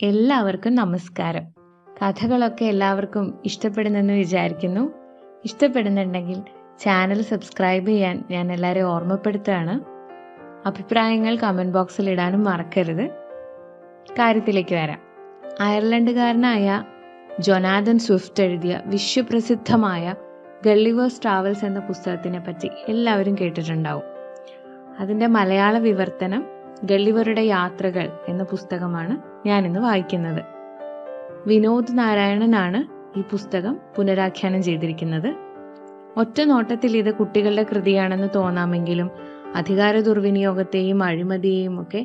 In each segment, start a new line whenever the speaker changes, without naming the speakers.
എല്ലാവർക്കും നമസ്കാരം. കഥകളൊക്കെ എല്ലാവർക്കും ഇഷ്ടപ്പെടുന്നെന്ന് വിചാരിക്കുന്നു. ഇഷ്ടപ്പെടുന്നുണ്ടെങ്കിൽ ചാനൽ സബ്സ്ക്രൈബ് ചെയ്യാൻ ഞാൻ എല്ലാവരെയും ഓർമ്മപ്പെടുത്തുകയാണ്. അഭിപ്രായങ്ങൾ കമൻറ്റ് ബോക്സിൽ ഇടാനും മറക്കരുത്. കാര്യത്തിലേക്ക് വരാം. അയർലൻഡുകാരനായ ജൊനാഥൻ സ്വിഫ്റ്റ് എഴുതിയ വിശ്വപ്രസിദ്ധമായ ഗള്ളിവേഴ്സ് ട്രാവൽസ് എന്ന പുസ്തകത്തിനെ പറ്റി എല്ലാവരും കേട്ടിട്ടുണ്ടാവും. അതിൻ്റെ മലയാള വിവർത്തനം ഗള്ളിവരുടെ യാത്രകൾ എന്ന പുസ്തകമാണ് ഞാനിന്ന് വായിക്കുന്നത്. വിനോദ് നാരായണനാണ് ഈ പുസ്തകം പുനരാഖ്യാനം ചെയ്തിരിക്കുന്നത്. ഒറ്റ നോട്ടത്തിൽ ഇത് കുട്ടികളുടെ കൃതിയാണെന്ന് തോന്നാമെങ്കിലും അധികാര ദുർവിനിയോഗത്തെയും അഴിമതിയെയും ഒക്കെ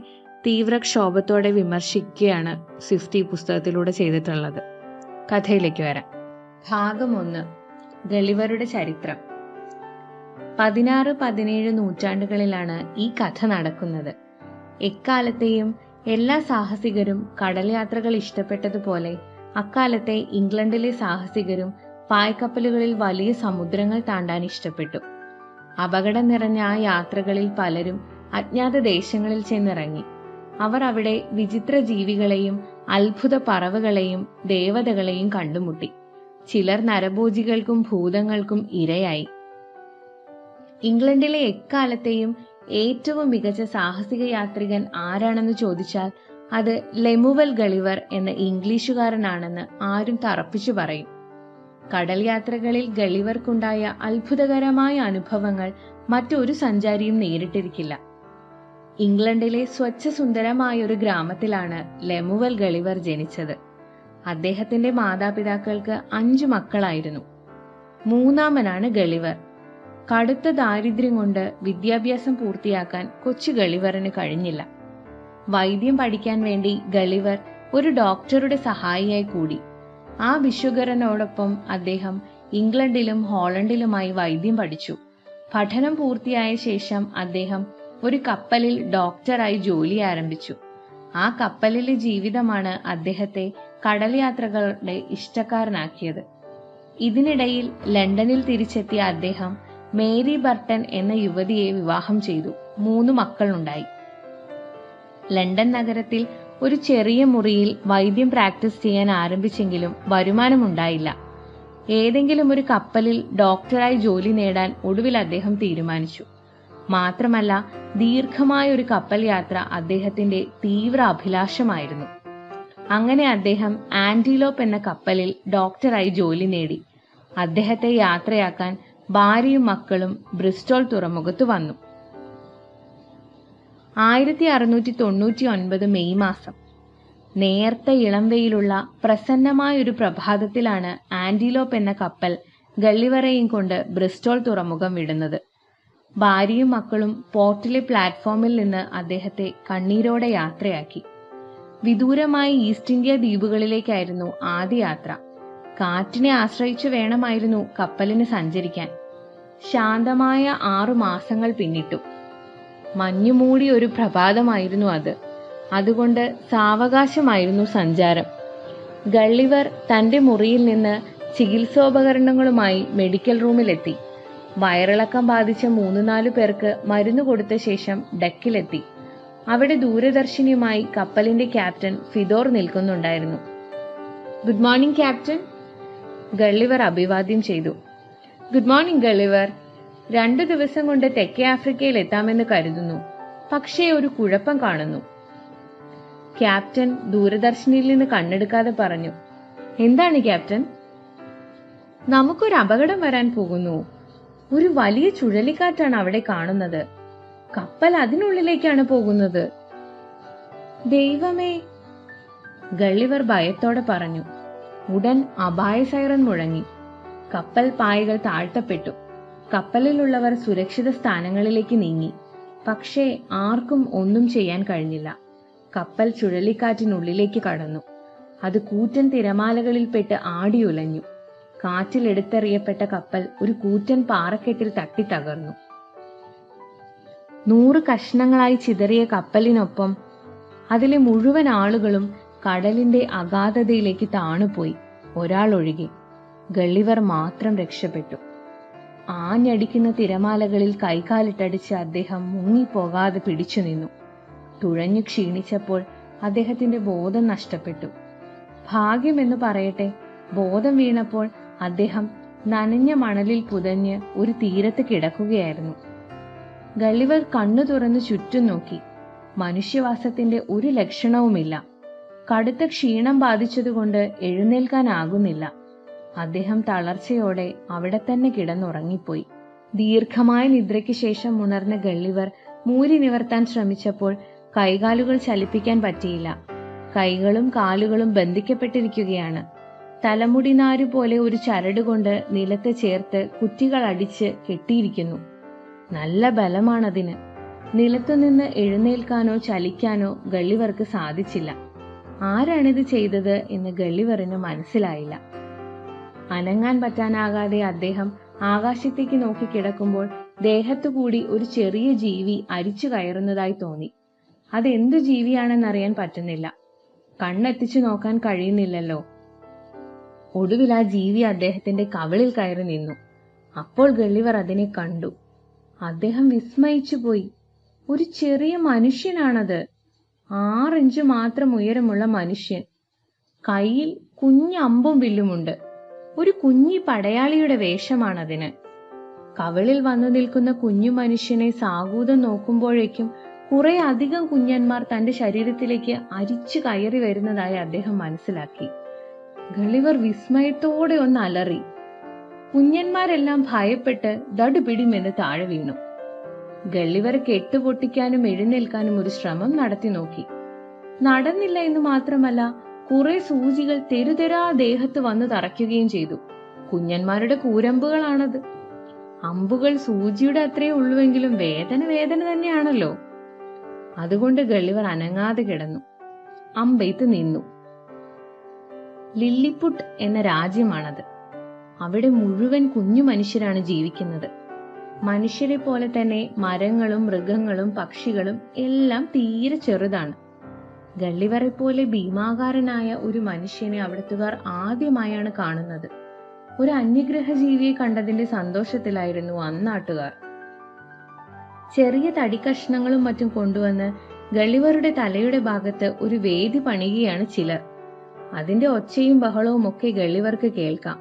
തീവ്രക്ഷോഭത്തോടെ വിമർശിക്കുകയാണ് സ്വിഫ്റ്റ് ഈ പുസ്തകത്തിലൂടെ ചെയ്തിട്ടുള്ളത്. കഥയിലേക്ക് വരാം. ഭാഗം 1. ഗളിവരുടെ ചരിത്രം. 16-17 നൂറ്റാണ്ടുകളിലാണ് ഈ കഥ നടക്കുന്നത്. എക്കാലത്തെയും എല്ലാ സാഹസികരും കടൽ യാത്രകൾ ഇഷ്ടപ്പെട്ടതുപോലെ അക്കാലത്തെ ഇംഗ്ലണ്ടിലെ സാഹസികരും പായ്ക്കപ്പലുകളിൽ വലിയ സമുദ്രങ്ങൾ താണ്ടാൻ ഇഷ്ടപ്പെട്ടു. അപകടം നിറഞ്ഞ ആ യാത്രകളിൽ പലരും അജ്ഞാത ദേശങ്ങളിൽ ചെന്നിറങ്ങി. അവർ അവിടെ വിചിത്ര ജീവികളെയും അത്ഭുത പറവകളെയും ദേവതകളെയും കണ്ടുമുട്ടി. ചിലർ നരഭോജികൾക്കും ഭൂതങ്ങൾക്കും ഇരയായി. ഇംഗ്ലണ്ടിലെ എക്കാലത്തെയും ഏറ്റവും മികച്ച സാഹസിക യാത്രികൻ ആരാണെന്ന് ചോദിച്ചാൽ അത് ലെമുവൽ ഗളിവർ എന്ന ഇംഗ്ലീഷുകാരനാണെന്ന് ആരും തറപ്പിച്ചു പറയും. കടൽ യാത്രകളിൽ ഗളിവർക്കുണ്ടായ അത്ഭുതകരമായ അനുഭവങ്ങൾ മറ്റൊരു സഞ്ചാരിയും നേരിട്ടിരിക്കില്ല. ഇംഗ്ലണ്ടിലെ സ്വച്ഛസുന്ദരമായ ഒരു ഗ്രാമത്തിലാണ് ലെമുവൽ ഗളിവർ ജനിച്ചത്. അദ്ദേഹത്തിന്റെ മാതാപിതാക്കൾക്ക് 5 മക്കളായിരുന്നു. മൂന്നാമനാണ് ഗളിവർ. കടുത്ത ദാരിദ്ര്യം കൊണ്ട് വിദ്യാഭ്യാസം പൂർത്തിയാക്കാൻ കൊച്ചു ഗളിവറിന് കഴിഞ്ഞില്ല. വൈദ്യം പഠിക്കാൻ വേണ്ടി ഗളിവർ ഒരു ഡോക്ടറുടെ സഹായിയായി കൂടി. ആ ഭിഷുകരനോടൊപ്പം അദ്ദേഹം ഇംഗ്ലണ്ടിലും ഹോളണ്ടിലുമായി വൈദ്യം പഠിച്ചു. പഠനം പൂർത്തിയായ ശേഷം അദ്ദേഹം ഒരു കപ്പലിൽ ഡോക്ടറായി ജോലി ആരംഭിച്ചു. ആ കപ്പലിലെ ജീവിതമാണ് അദ്ദേഹത്തെ കടൽ യാത്രകളുടെ ഇഷ്ടക്കാരനാക്കിയത്. ഇതിനിടയിൽ ലണ്ടനിൽ തിരിച്ചെത്തിയ അദ്ദേഹം മേരി ബർട്ടൺ എന്ന യുവതിയെ വിവാഹം ചെയ്തു. 3 മക്കളുണ്ടായി. ലണ്ടൻ നഗരത്തിൽ ഒരു ചെറിയ മുറിയിൽ വൈദ്യം പ്രാക്ടീസ് ചെയ്യാൻ ആരംഭിച്ചെങ്കിലും വരുമാനമുണ്ടായില്ല. ഏതെങ്കിലും ഒരു കപ്പലിൽ ഡോക്ടറായി ജോലി നേടാൻ ഒടുവിൽ അദ്ദേഹം തീരുമാനിച്ചു. മാത്രമല്ല, ദീർഘമായ ഒരു കപ്പൽ യാത്ര അദ്ദേഹത്തിന്റെ തീവ്ര അഭിലാഷമായിരുന്നു. അങ്ങനെ അദ്ദേഹം ആന്റിലോപ്പ് എന്ന കപ്പലിൽ ഡോക്ടറായി ജോലി നേടി. അദ്ദേഹത്തെ യാത്രയാക്കാൻ ഭാര്യയും മക്കളും ബ്രിസ്റ്റോൾ തുറമുഖത്ത് വന്നു. 1699 മെയ് മാസം നേർത്ത ഇളം വെയിലുള്ള പ്രസന്നമായൊരു പ്രഭാതത്തിലാണ് ആന്റിലോപ്പ് എന്ന കപ്പൽ ഗള്ളിവരെയും കൊണ്ട് ബ്രിസ്റ്റോൾ തുറമുഖം വിടുന്നത്. ഭാര്യയും മക്കളും പോർട്ടിലെ പ്ലാറ്റ്ഫോമിൽ നിന്ന് അദ്ദേഹത്തെ കണ്ണീരോടെ യാത്രയാക്കി. വിദൂരമായ ഈസ്റ്റ് ഇന്ത്യ ദ്വീപുകളിലേക്കായിരുന്നു ആദ്യ യാത്ര. കാറ്റിനെ ആശ്രയിച്ചു വേണമായിരുന്നു കപ്പലിന് സഞ്ചരിക്കാൻ. ശാന്തമായ 6 മാസങ്ങൾ പിന്നിട്ടു. മഞ്ഞുമൂടി ഒരു പ്രഭാതമായിരുന്നു അത്. അതുകൊണ്ട് സാവകാശമായിരുന്നു സഞ്ചാരം. ഗള്ളിവർ തന്റെ മുറിയിൽ നിന്ന് ചികിത്സോപകരണങ്ങളുമായി മെഡിക്കൽ റൂമിലെത്തി. വയറിളക്കം ബാധിച്ച 3-4 പേർക്ക് മരുന്ന് കൊടുത്ത ശേഷം ഡെക്കിലെത്തി. അവിടെ ദൂരദർശിനിയുമായി കപ്പലിന്റെ ക്യാപ്റ്റൻ ഫിദോർ നിൽക്കുന്നുണ്ടായിരുന്നു. ഗുഡ് മോർണിംഗ് ക്യാപ്റ്റൻ, ഗള്ളിവർ അഭിവാദ്യം ചെയ്തു. Good morning Gulliver. 2 ദിവസം കൊണ്ട് തെക്കേ ആഫ്രിക്കയിൽ എത്താമെന്ന് കരുതുന്നു. പക്ഷേ ഒരു കുഴപ്പം കാണുന്നു. ക്യാപ്റ്റൻ ദൂരദർശനിയിൽ നിന്ന് കണ്ണെടുക്കാതെ പറഞ്ഞു. എന്താണ് ക്യാപ്റ്റൻ? നമുക്കൊരു അപകടം വരാൻ പോകുന്നു. ഒരു വലിയ ചുഴലിക്കാറ്റാണ് അവിടെ കാണുന്നത്. കപ്പൽ അതിനുള്ളിലേക്കാണ് പോകുന്നത്. ദൈവമേ, ഗള്ളിവർ ഭയത്തോടെ പറഞ്ഞു. ഉടൻ അപായ സൈറൻ മുഴങ്ങി. കപ്പൽ പായകൾ താഴ്ത്തപ്പെട്ടു. കപ്പലിലുള്ളവർ സുരക്ഷിത സ്ഥാനങ്ങളിലേക്ക് നീങ്ങി. പക്ഷേ ആർക്കും ഒന്നും ചെയ്യാൻ കഴിഞ്ഞില്ല. കപ്പൽ ചുഴലിക്കാറ്റിനുള്ളിലേക്ക് കടന്നു. അത് കൂറ്റൻ തിരമാലകളിൽപ്പെട്ട് ആടിയുലഞ്ഞു. കാറ്റിൽ എടുത്തെറിയപ്പെട്ട കപ്പൽ ഒരു കൂറ്റൻ പാറക്കെട്ടിൽ തട്ടി തകർന്നു. 100 കഷ്ണങ്ങളായി ചിതറിയ കപ്പലിനൊപ്പം അതിലെ മുഴുവൻ ആളുകളും കടലിന്റെ അഗാധതയിലേക്ക് താണുപോയി. ഒരാൾ ഒഴികെ. ഗള്ളിവർ മാത്രം രക്ഷപ്പെട്ടു. ആഞ്ഞടിക്കുന്ന തിരമാലകളിൽ കൈകാലിട്ടടിച്ച് അദ്ദേഹം മുങ്ങിപ്പോകാതെ പിടിച്ചു നിന്നു. തുഴഞ്ഞു ക്ഷീണിച്ചപ്പോൾ അദ്ദേഹത്തിന്റെ ബോധം നഷ്ടപ്പെട്ടു. ഭാഗ്യമെന്ന് പറയട്ടെ, ബോധം വീണപ്പോൾ അദ്ദേഹം നനഞ്ഞ മണലിൽ പുതഞ്ഞ് ഒരു തീരത്ത് കിടക്കുകയായിരുന്നു. ഗള്ളിവർ കണ്ണു തുറന്ന് ചുറ്റും നോക്കി. മനുഷ്യവാസത്തിന്റെ ഒരു ലക്ഷണവുമില്ല. കടുത്ത ക്ഷീണം ബാധിച്ചതുകൊണ്ട് എഴുന്നേൽക്കാനാകുന്നില്ല. അദ്ദേഹം തളർച്ചയോടെ അവിടെ തന്നെ കിടന്നുറങ്ങിപ്പോയി. ദീർഘമായ നിദ്രയ്ക്ക് ശേഷം ഉണർന്ന ഗള്ളിവർ മൂരി നിവർത്താൻ ശ്രമിച്ചപ്പോൾ കൈകാലുകൾ ചലിപ്പിക്കാൻ പറ്റിയില്ല. കൈകളും കാലുകളും ബന്ധിക്കപ്പെട്ടിരിക്കുകയാണ്. തലമുടിനാരു പോലെ ഒരു ചരട് കൊണ്ട് നിലത്ത് ചേർത്ത് കുറ്റികൾ അടിച്ച് കെട്ടിയിരിക്കുന്നു. നല്ല ബലമാണതിന്. നിലത്തുനിന്ന് എഴുന്നേൽക്കാനോ ചലിക്കാനോ ഗള്ളിവർക്ക് സാധിച്ചില്ല. ആരാണിത് ചെയ്തത് എന്ന് ഗള്ളിവറിന് മനസ്സിലായില്ല. അനങ്ങാൻ പറ്റാനാകാതെ അദ്ദേഹം ആകാശത്തേക്ക് നോക്കി കിടക്കുമ്പോൾ ദേഹത്തുകൂടി ഒരു ചെറിയ ജീവി അരിച്ചു കയറുന്നതായി തോന്നി. അതെന്തു ജീവിയാണെന്നറിയാൻ പറ്റുന്നില്ല. കണ്ണെത്തിച്ചു നോക്കാൻ കഴിയുന്നില്ലല്ലോ. ഒടുവിൽ ആ ജീവി അദ്ദേഹത്തിന്റെ കവിളിൽ കയറി നിന്നു. അപ്പോൾ ഗള്ളിവർ അതിനെ കണ്ടു. അദ്ദേഹം വിസ്മയിച്ചു പോയി. ഒരു ചെറിയ മനുഷ്യനാണത്. 6 ഇഞ്ച് മാത്രം ഉയരമുള്ള മനുഷ്യൻ. കയ്യിൽ കുഞ്ഞ് അമ്പും വില്ലുമുണ്ട്. ഒരു കുഞ്ഞി പടയാളിയുടെ വേഷമാണതിന്. കവിളിൽ വന്നു നിൽക്കുന്ന കുഞ്ഞു മനുഷ്യനെ സാഗൂതം നോക്കുമ്പോഴേക്കും കുറെ അധികം കുഞ്ഞന്മാർ തന്റെ ശരീരത്തിലേക്ക് അരിച്ചു കയറി വരുന്നതായി അദ്ദേഹം മനസ്സിലാക്കി. ഗള്ളിവർ വിസ്മയത്തോടെ ഒന്ന് അലറി. കുഞ്ഞന്മാരെല്ലാം ഭയപ്പെട്ട് ദടുപിടിമെന്ന് താഴെ വീണു. ഗള്ളിവർ കെട്ടുപൊട്ടിക്കാനും എഴുന്നേൽക്കാനും ഒരു ശ്രമം നടത്തി നോക്കി. നടന്നില്ല എന്ന് മാത്രമല്ല, കുറെ സൂചികൾ തെരുതെരാ ദേഹത്ത് വന്ന് തറയ്ക്കുകയും ചെയ്തു. കുഞ്ഞന്മാരുടെ കൂരമ്പുകളാണത്. അമ്പുകൾ സൂചിയുടെ അത്രേ ഉള്ളുവെങ്കിലും വേദന തന്നെയാണല്ലോ. അതുകൊണ്ട് ഗള്ളിവർ അനങ്ങാതെ കിടന്നു. അമ്പെയ്ത്ത് നിന്നു. ലില്ലിപുട്ട് എന്ന രാജ്യമാണത്. അവിടെ മുഴുവൻ കുഞ്ഞു മനുഷ്യരാണ് ജീവിക്കുന്നത്. മനുഷ്യരെ പോലെ തന്നെ മരങ്ങളും മൃഗങ്ങളും പക്ഷികളും എല്ലാം തീരെ ചെറുതാണ്. ഗള്ളിവറെ പോലെ ഭീമാകാരനായ ഒരു മനുഷ്യനെ അവിടുത്തുകാർ ആദ്യമായാണ് കാണുന്നത്. ഒരു അന്യഗ്രഹ ജീവിയെ കണ്ടതിന്റെ സന്തോഷത്തിലായിരുന്നു അന്നാട്ടുകാർ. ചെറിയ തടിക്കഷ്ണങ്ങളും മറ്റും കൊണ്ടുവന്ന് ഗള്ളിവറുടെ തലയുടെ ഭാഗത്ത് ഒരു വേദി പണിയുകയാണ് ചിലർ. അതിന്റെ ഒച്ചയും ബഹളവും ഒക്കെ ഗള്ളിവർക്ക് കേൾക്കാം.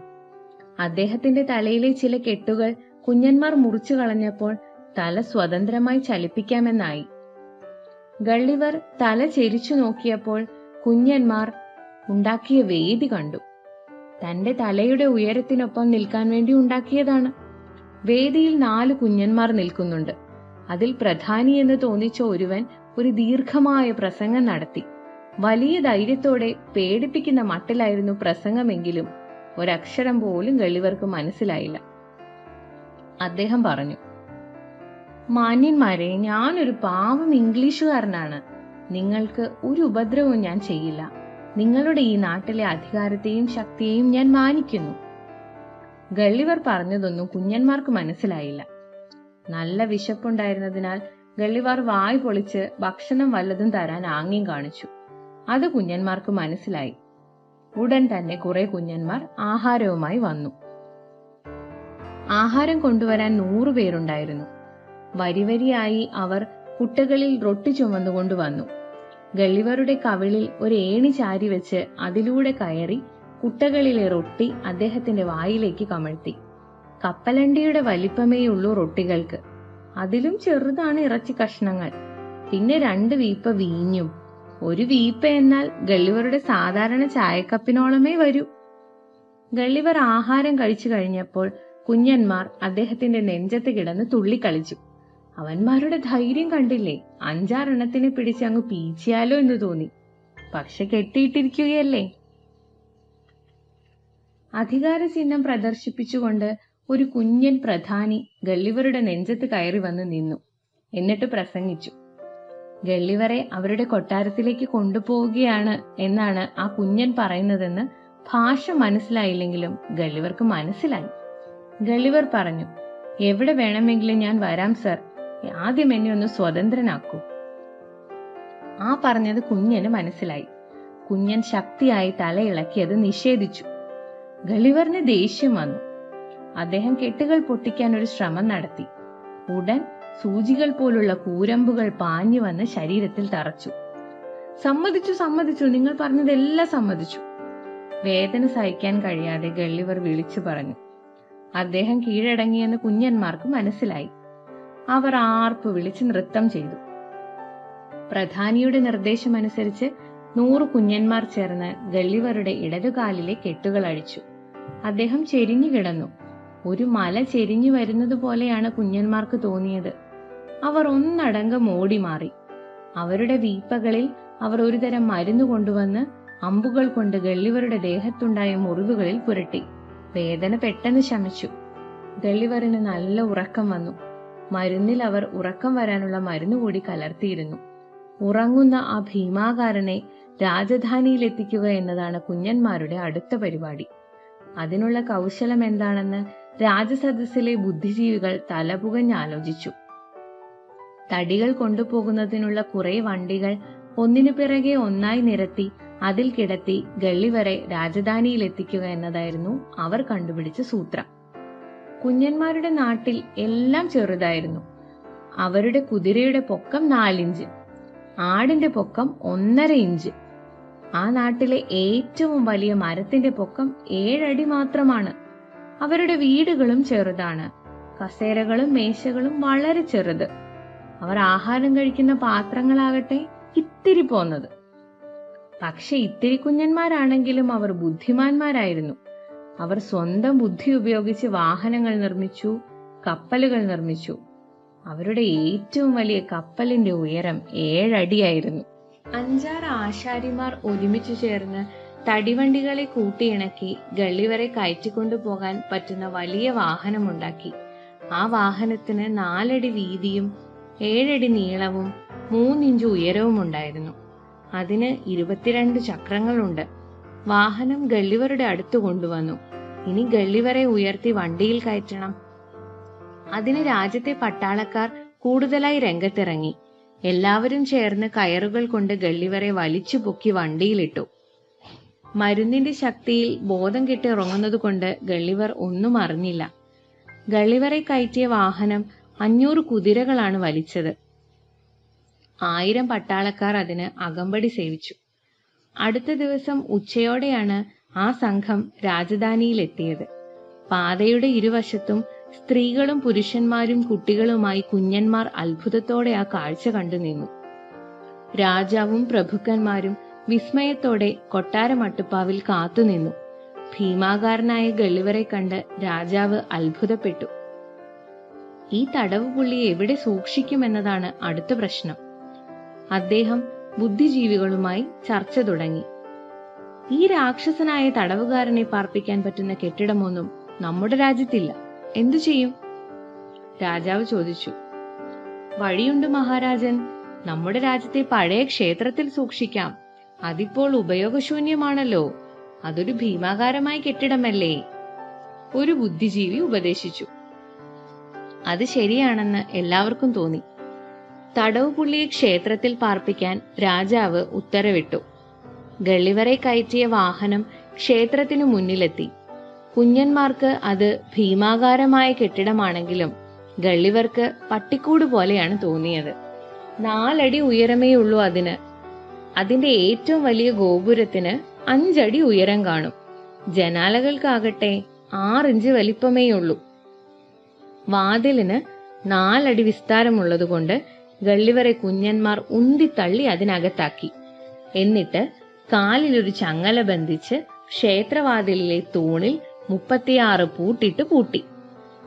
അദ്ദേഹത്തിന്റെ തലയിലെ ചില കെട്ടുകൾ കുഞ്ഞന്മാർ മുറിച്ചു കളഞ്ഞപ്പോൾ തല സ്വതന്ത്രമായി ചലിപ്പിക്കാമെന്നായി. ഗള്ളിവർ തല ചെരിച്ചു നോക്കിയപ്പോൾ കുഞ്ഞന്മാർ ഉണ്ടാക്കിയ വേദി കണ്ടു. തന്റെ തലയുടെ ഉയരത്തിനൊപ്പം നിൽക്കാൻ വേണ്ടി ഉണ്ടാക്കിയതാണ്. വേദിയിൽ 4 കുഞ്ഞന്മാർ നിൽക്കുന്നുണ്ട്. അതിൽ പ്രധാനി എന്ന് തോന്നിച്ച ഒരുവൻ ഒരു ദീർഘമായ പ്രസംഗം നടത്തി. വലിയ ധൈര്യത്തോടെ പേടിപ്പിക്കുന്ന മട്ടിലായിരുന്നു പ്രസംഗമെങ്കിലും ഒരക്ഷരം പോലും ഗള്ളിവർക്ക് മനസ്സിലായില്ല. അദ്ദേഹം പറഞ്ഞു, മാന്യന്മാരെ, ഞാനൊരു പാവം ഇംഗ്ലീഷുകാരനാണ്. നിങ്ങൾക്ക് ഒരു ഉപദ്രവവും ഞാൻ ചെയ്യില്ല. നിങ്ങളുടെ ഈ നാട്ടിലെ അധികാരത്തെയും ശക്തിയെയും ഞാൻ മാനിക്കുന്നു. ഗള്ളിവർ പറഞ്ഞതൊന്നും കുഞ്ഞന്മാർക്ക് മനസ്സിലായില്ല. നല്ല വിശപ്പുണ്ടായിരുന്നതിനാൽ ഗള്ളിവർ വായ് പൊളിച്ച് ഭക്ഷണം വല്ലതും തരാൻ ആംഗ്യം കാണിച്ചു. അത് കുഞ്ഞന്മാർക്ക് മനസ്സിലായി. ഉടൻ തന്നെ കുറെ കുഞ്ഞന്മാർ ആഹാരവുമായി വന്നു. ആഹാരം കൊണ്ടുവരാൻ 100 പേരുണ്ടായിരുന്നു. വരിവരിയായി അവർ കുട്ടകളിൽ റൊട്ടി ചുമന്നുകൊണ്ടുവന്നു. ഗള്ളിവറുടെ കവിളിൽ ഒരു ഏണി ചാരി വെച്ച് അതിലൂടെ കയറി കുട്ടകളിലെ റൊട്ടി അദ്ദേഹത്തിന്റെ വായിലേക്ക് കമഴ്ത്തി. കപ്പലണ്ടിയുടെ വലിപ്പമേയുള്ളൂ റൊട്ടികൾക്ക്. അതിലും ചെറുതാണ് ഇറച്ചി കഷ്ണങ്ങൾ. പിന്നെ 2 വീപ്പ വീഞ്ഞും. ഒരു വീപ്പ എന്നാൽ ഗള്ളിവറുടെ സാധാരണ ചായക്കപ്പിനോളമേ വരൂ. ഗള്ളിവർ ആഹാരം കഴിച്ചു കഴിഞ്ഞപ്പോൾ കുഞ്ഞന്മാർ അദ്ദേഹത്തിന്റെ നെഞ്ചത്ത് കിടന്ന് തുള്ളിക്കളിച്ചു. അവന്മാരുടെ ധൈര്യം കണ്ടില്ലേ? 5-6 എണ്ണത്തിനെ പിടിച്ച് അങ്ങ് പീച്ചിയാലോ എന്ന് തോന്നി. പക്ഷെ കെട്ടിയിട്ടിരിക്കുകയല്ലേ. അധികാര ചിഹ്നം പ്രദർശിപ്പിച്ചുകൊണ്ട് ഒരു കുഞ്ഞൻ പ്രധാനി ഗള്ളിവറുടെ നെഞ്ചത്ത് കയറി വന്ന് നിന്നു. എന്നിട്ട് പ്രസംഗിച്ചു. ഗള്ളിവറെ അവരുടെ കൊട്ടാരത്തിലേക്ക് കൊണ്ടുപോവുകയാണ് എന്നാണ് ആ കുഞ്ഞൻ പറയുന്നതെന്ന് ഭാഷ മനസ്സിലായില്ലെങ്കിലും ഗള്ളിവർക്ക് മനസ്സിലായി. ഗള്ളിവർ പറഞ്ഞു, എവിടെ വേണമെങ്കിലും ഞാൻ വരാം സർ. ആദ്യം എന്നെ ഒന്ന് സ്വതന്ത്രനാക്കൂ. ആ പറഞ്ഞത് കുഞ്ഞന് മനസ്സിലായി. കുഞ്ഞൻ ശക്തിയായി തലയിളക്കി അത് നിഷേധിച്ചു. ഗള്ളിവറിന് ദേഷ്യം വന്നു. അദ്ദേഹം കെട്ടുകൾ പൊട്ടിക്കാൻ ഒരു ശ്രമം നടത്തി. ഉടൻ സൂചികൾ പോലുള്ള കൂരമ്പുകൾ പാഞ്ഞു വന്ന് ശരീരത്തിൽ തറച്ചു. സമ്മതിച്ചു സമ്മതിച്ചു, നിങ്ങൾ പറഞ്ഞതെല്ലാം സമ്മതിച്ചു. വേദന സഹിക്കാൻ കഴിയാതെ ഗള്ളിവർ വിളിച്ചു പറഞ്ഞു. അദ്ദേഹം കീഴടങ്ങിയെന്ന് കുഞ്ഞന്മാർക്ക് മനസ്സിലായി. അവർ ആർപ്പ് വിളിച്ച് നൃത്തം ചെയ്തു. പ്രധാനിയുടെ നിർദ്ദേശമനുസരിച്ച് 100 കുഞ്ഞന്മാർ ചേർന്ന് ഗള്ളിവരുടെ ഇടതുകാലിലെ കെട്ടുകൾ അഴിച്ചു. അദ്ദേഹം ചെരിഞ്ഞു കിടന്നു. ഒരു മല ചെരിഞ്ഞു വരുന്നത് പോലെയാണ് കുഞ്ഞന്മാർക്ക് തോന്നിയത്. അവർ ഒന്നടങ്കം ഓടി മാറി. അവരുടെ വീപ്പകളിൽ അവർ ഒരുതരം മരുന്ന് കൊണ്ടുവന്ന് അമ്പുകൾ കൊണ്ട് ഗള്ളിവരുടെ ദേഹത്തുണ്ടായ മുറിവുകളിൽ പുരട്ടി. വേദന പെട്ടെന്ന് ശമിച്ചു. ഗള്ളിവറിന് നല്ല ഉറക്കം വന്നു. മരുന്നിൽ അവർ ഉറക്കം വരാനുള്ള മരുന്ന് കൂടി കലർത്തിയിരുന്നു. ഉറങ്ങുന്ന ആ ഭീമാകാരനെ രാജധാനിയിൽ എത്തിക്കുക എന്നതാണ് കുഞ്ഞന്മാരുടെ അടുത്ത പരിപാടി. അതിനുള്ള കൗശലം എന്താണെന്ന് രാജസദസ്സിലെ ബുദ്ധിജീവികൾ തലപുകഞ്ഞാലോചിച്ചു. തടികൾ കൊണ്ടുപോകുന്നതിനുള്ള കുറെ വണ്ടികൾ ഒന്നിനു പിറകെ ഒന്നായി നിരത്തി അതിൽ കിടത്തി ഗള്ളിവരെ രാജധാനിയിൽ എത്തിക്കുക എന്നതായിരുന്നു അവർ കണ്ടുപിടിച്ച സൂത്രം. കുഞ്ഞന്മാരുടെ നാട്ടിൽ എല്ലാം ചെറുതായിരുന്നു. അവരുടെ കുതിരയുടെ പൊക്കം 4 ഇഞ്ച്, ആടിന്റെ പൊക്കം 1.5 ഇഞ്ച്. ആ നാട്ടിലെ ഏറ്റവും വലിയ മരത്തിന്റെ പൊക്കം 7 അടി മാത്രമാണ്. അവരുടെ വീടുകളും ചെറുതാണ്. കസേരകളും മേശകളും വളരെ ചെറുത്. അവർ ആഹാരം കഴിക്കുന്ന പാത്രങ്ങളാകട്ടെ ഇത്തിരി പോന്നത്. പക്ഷെ ഇത്തിരി കുഞ്ഞന്മാരാണെങ്കിലും അവർ ബുദ്ധിമാന്മാരായിരുന്നു. അവർ സ്വന്തം ബുദ്ധി ഉപയോഗിച്ച് വാഹനങ്ങൾ നിർമ്മിച്ചു, കപ്പലുകൾ നിർമ്മിച്ചു. അവരുടെ ഏറ്റവും വലിയ കപ്പലിന്റെ ഉയരം 7 അടിയായിരുന്നു. 5-6 ആശാരിമാർ ഒരുമിച്ചു ചേർന്ന് തടിവണ്ടികളെ കൂട്ടിയിണക്കി ഗള്ളിവരെ കയറ്റിക്കൊണ്ടുപോകാൻ പറ്റുന്ന വലിയ വാഹനമുണ്ടാക്കി. ആ വാഹനത്തിന് 4 അടി വീതിയും 7 അടി നീളവും 3 ഇഞ്ച് ഉയരവും ഉണ്ടായിരുന്നു. അതിന് 22 ചക്രങ്ങളുണ്ട്. വാഹനം ഗള്ളിവരുടെ അടുത്ത് കൊണ്ടുവന്നു. ഇനി ഗള്ളിവരെ ഉയർത്തി വണ്ടിയിൽ കയറ്റണം. അതിന് രാജ്യത്തെ പട്ടാളക്കാർ കൂടുതലായി രംഗത്തിറങ്ങി. എല്ലാവരും ചേർന്ന് കയറുകൾ കൊണ്ട് ഗള്ളിവരെ വലിച്ചു പൊക്കി വണ്ടിയിലിട്ടു. മരുന്നിന്റെ ശക്തിയിൽ ബോധം കെട്ടി ഉറങ്ങുന്നതുകൊണ്ട് ഗള്ളിവർ ഒന്നും അറിഞ്ഞില്ല. ഗള്ളിവരെ കയറ്റിയ വാഹനം 500 കുതിരകളാണ് വലിച്ചത്. 1000 പട്ടാളക്കാർ അതിന് അകമ്പടി സേവിച്ചു. അടുത്ത ദിവസം ഉച്ചയോടെയാണ് ആ സംഘം രാജധാനിയിലെത്തിയത്. പാതയുടെ ഇരുവശത്തും സ്ത്രീകളും പുരുഷന്മാരും കുട്ടികളുമായി കുഞ്ഞന്മാർ അത്ഭുതത്തോടെ ആ കാഴ്ച കണ്ടു നിന്നു. രാജാവും പ്രഭുക്കന്മാരും വിസ്മയത്തോടെ കൊട്ടാരമട്ടുപ്പാവിൽ കാത്തുനിന്നു. ഭീമാകാരനായ ഗള്ളിവരെ കണ്ട് രാജാവ് അത്ഭുതപ്പെട്ടു. ഈ തടവ് പുള്ളിയെ എവിടെ സൂക്ഷിക്കുമെന്നതാണ് അടുത്ത പ്രശ്നം. അദ്ദേഹം ബുദ്ധിജീവികളുമായി ചർച്ച തുടങ്ങി. ഈ രാക്ഷസനായ തടവുകാരനെ പാർപ്പിക്കാൻ പറ്റുന്ന കെട്ടിടമൊന്നും നമ്മുടെ രാജ്യത്തില്ല. എന്തു ചെയ്യും? രാജാവ് ചോദിച്ചു. വഴിയുണ്ട് മഹാരാജൻ. നമ്മുടെ രാജ്യത്തെ പഴയ ക്ഷേത്രത്തിൽ സൂക്ഷിക്കാം. അതിപ്പോൾ ഉപയോഗശൂന്യമാണല്ലോ. അതൊരു ഭീമാകാരമായ കെട്ടിടമല്ലേ? ഒരു ബുദ്ധിജീവി ഉപദേശിച്ചു. അത് ശരിയാണെന്ന് എല്ലാവർക്കും തോന്നി. തടവ് പുള്ളിയെ ക്ഷേത്രത്തിൽ പാർപ്പിക്കാൻ രാജാവ് ഉത്തരവിട്ടു. ഗള്ളിവരെ കയറ്റിയ വാഹനം ക്ഷേത്രത്തിനു മുന്നിലെത്തി. കുഞ്ഞന്മാർക്ക് അത് ഭീമാകാരമായ കെട്ടിടമാണെങ്കിലും ഗള്ളിവർക്ക് പട്ടിക്കൂട് പോലെയാണ് തോന്നിയത്. 4 അടി ഉയരമേയുള്ളൂ അതിന്. അതിന്റെ ഏറ്റവും വലിയ ഗോപുരത്തിന് 5 അടി ഉയരം കാണും. ജനാലകൾക്കാകട്ടെ 6 ഇഞ്ച് വലിപ്പമേയുള്ളൂ. വാതിലിന് 4 അടി വിസ്താരമുള്ളതുകൊണ്ട് ഗള്ളിവരെ കുഞ്ഞന്മാർ ഉന്തിത്തള്ളി അതിനകത്താക്കി. എന്നിട്ട് കാലിലൊരു ചങ്ങല ബന്ധിച്ച് ക്ഷേത്രവാതിലിലെ തൂണിൽ 36 പൂട്ടിട്ട് പൂട്ടി.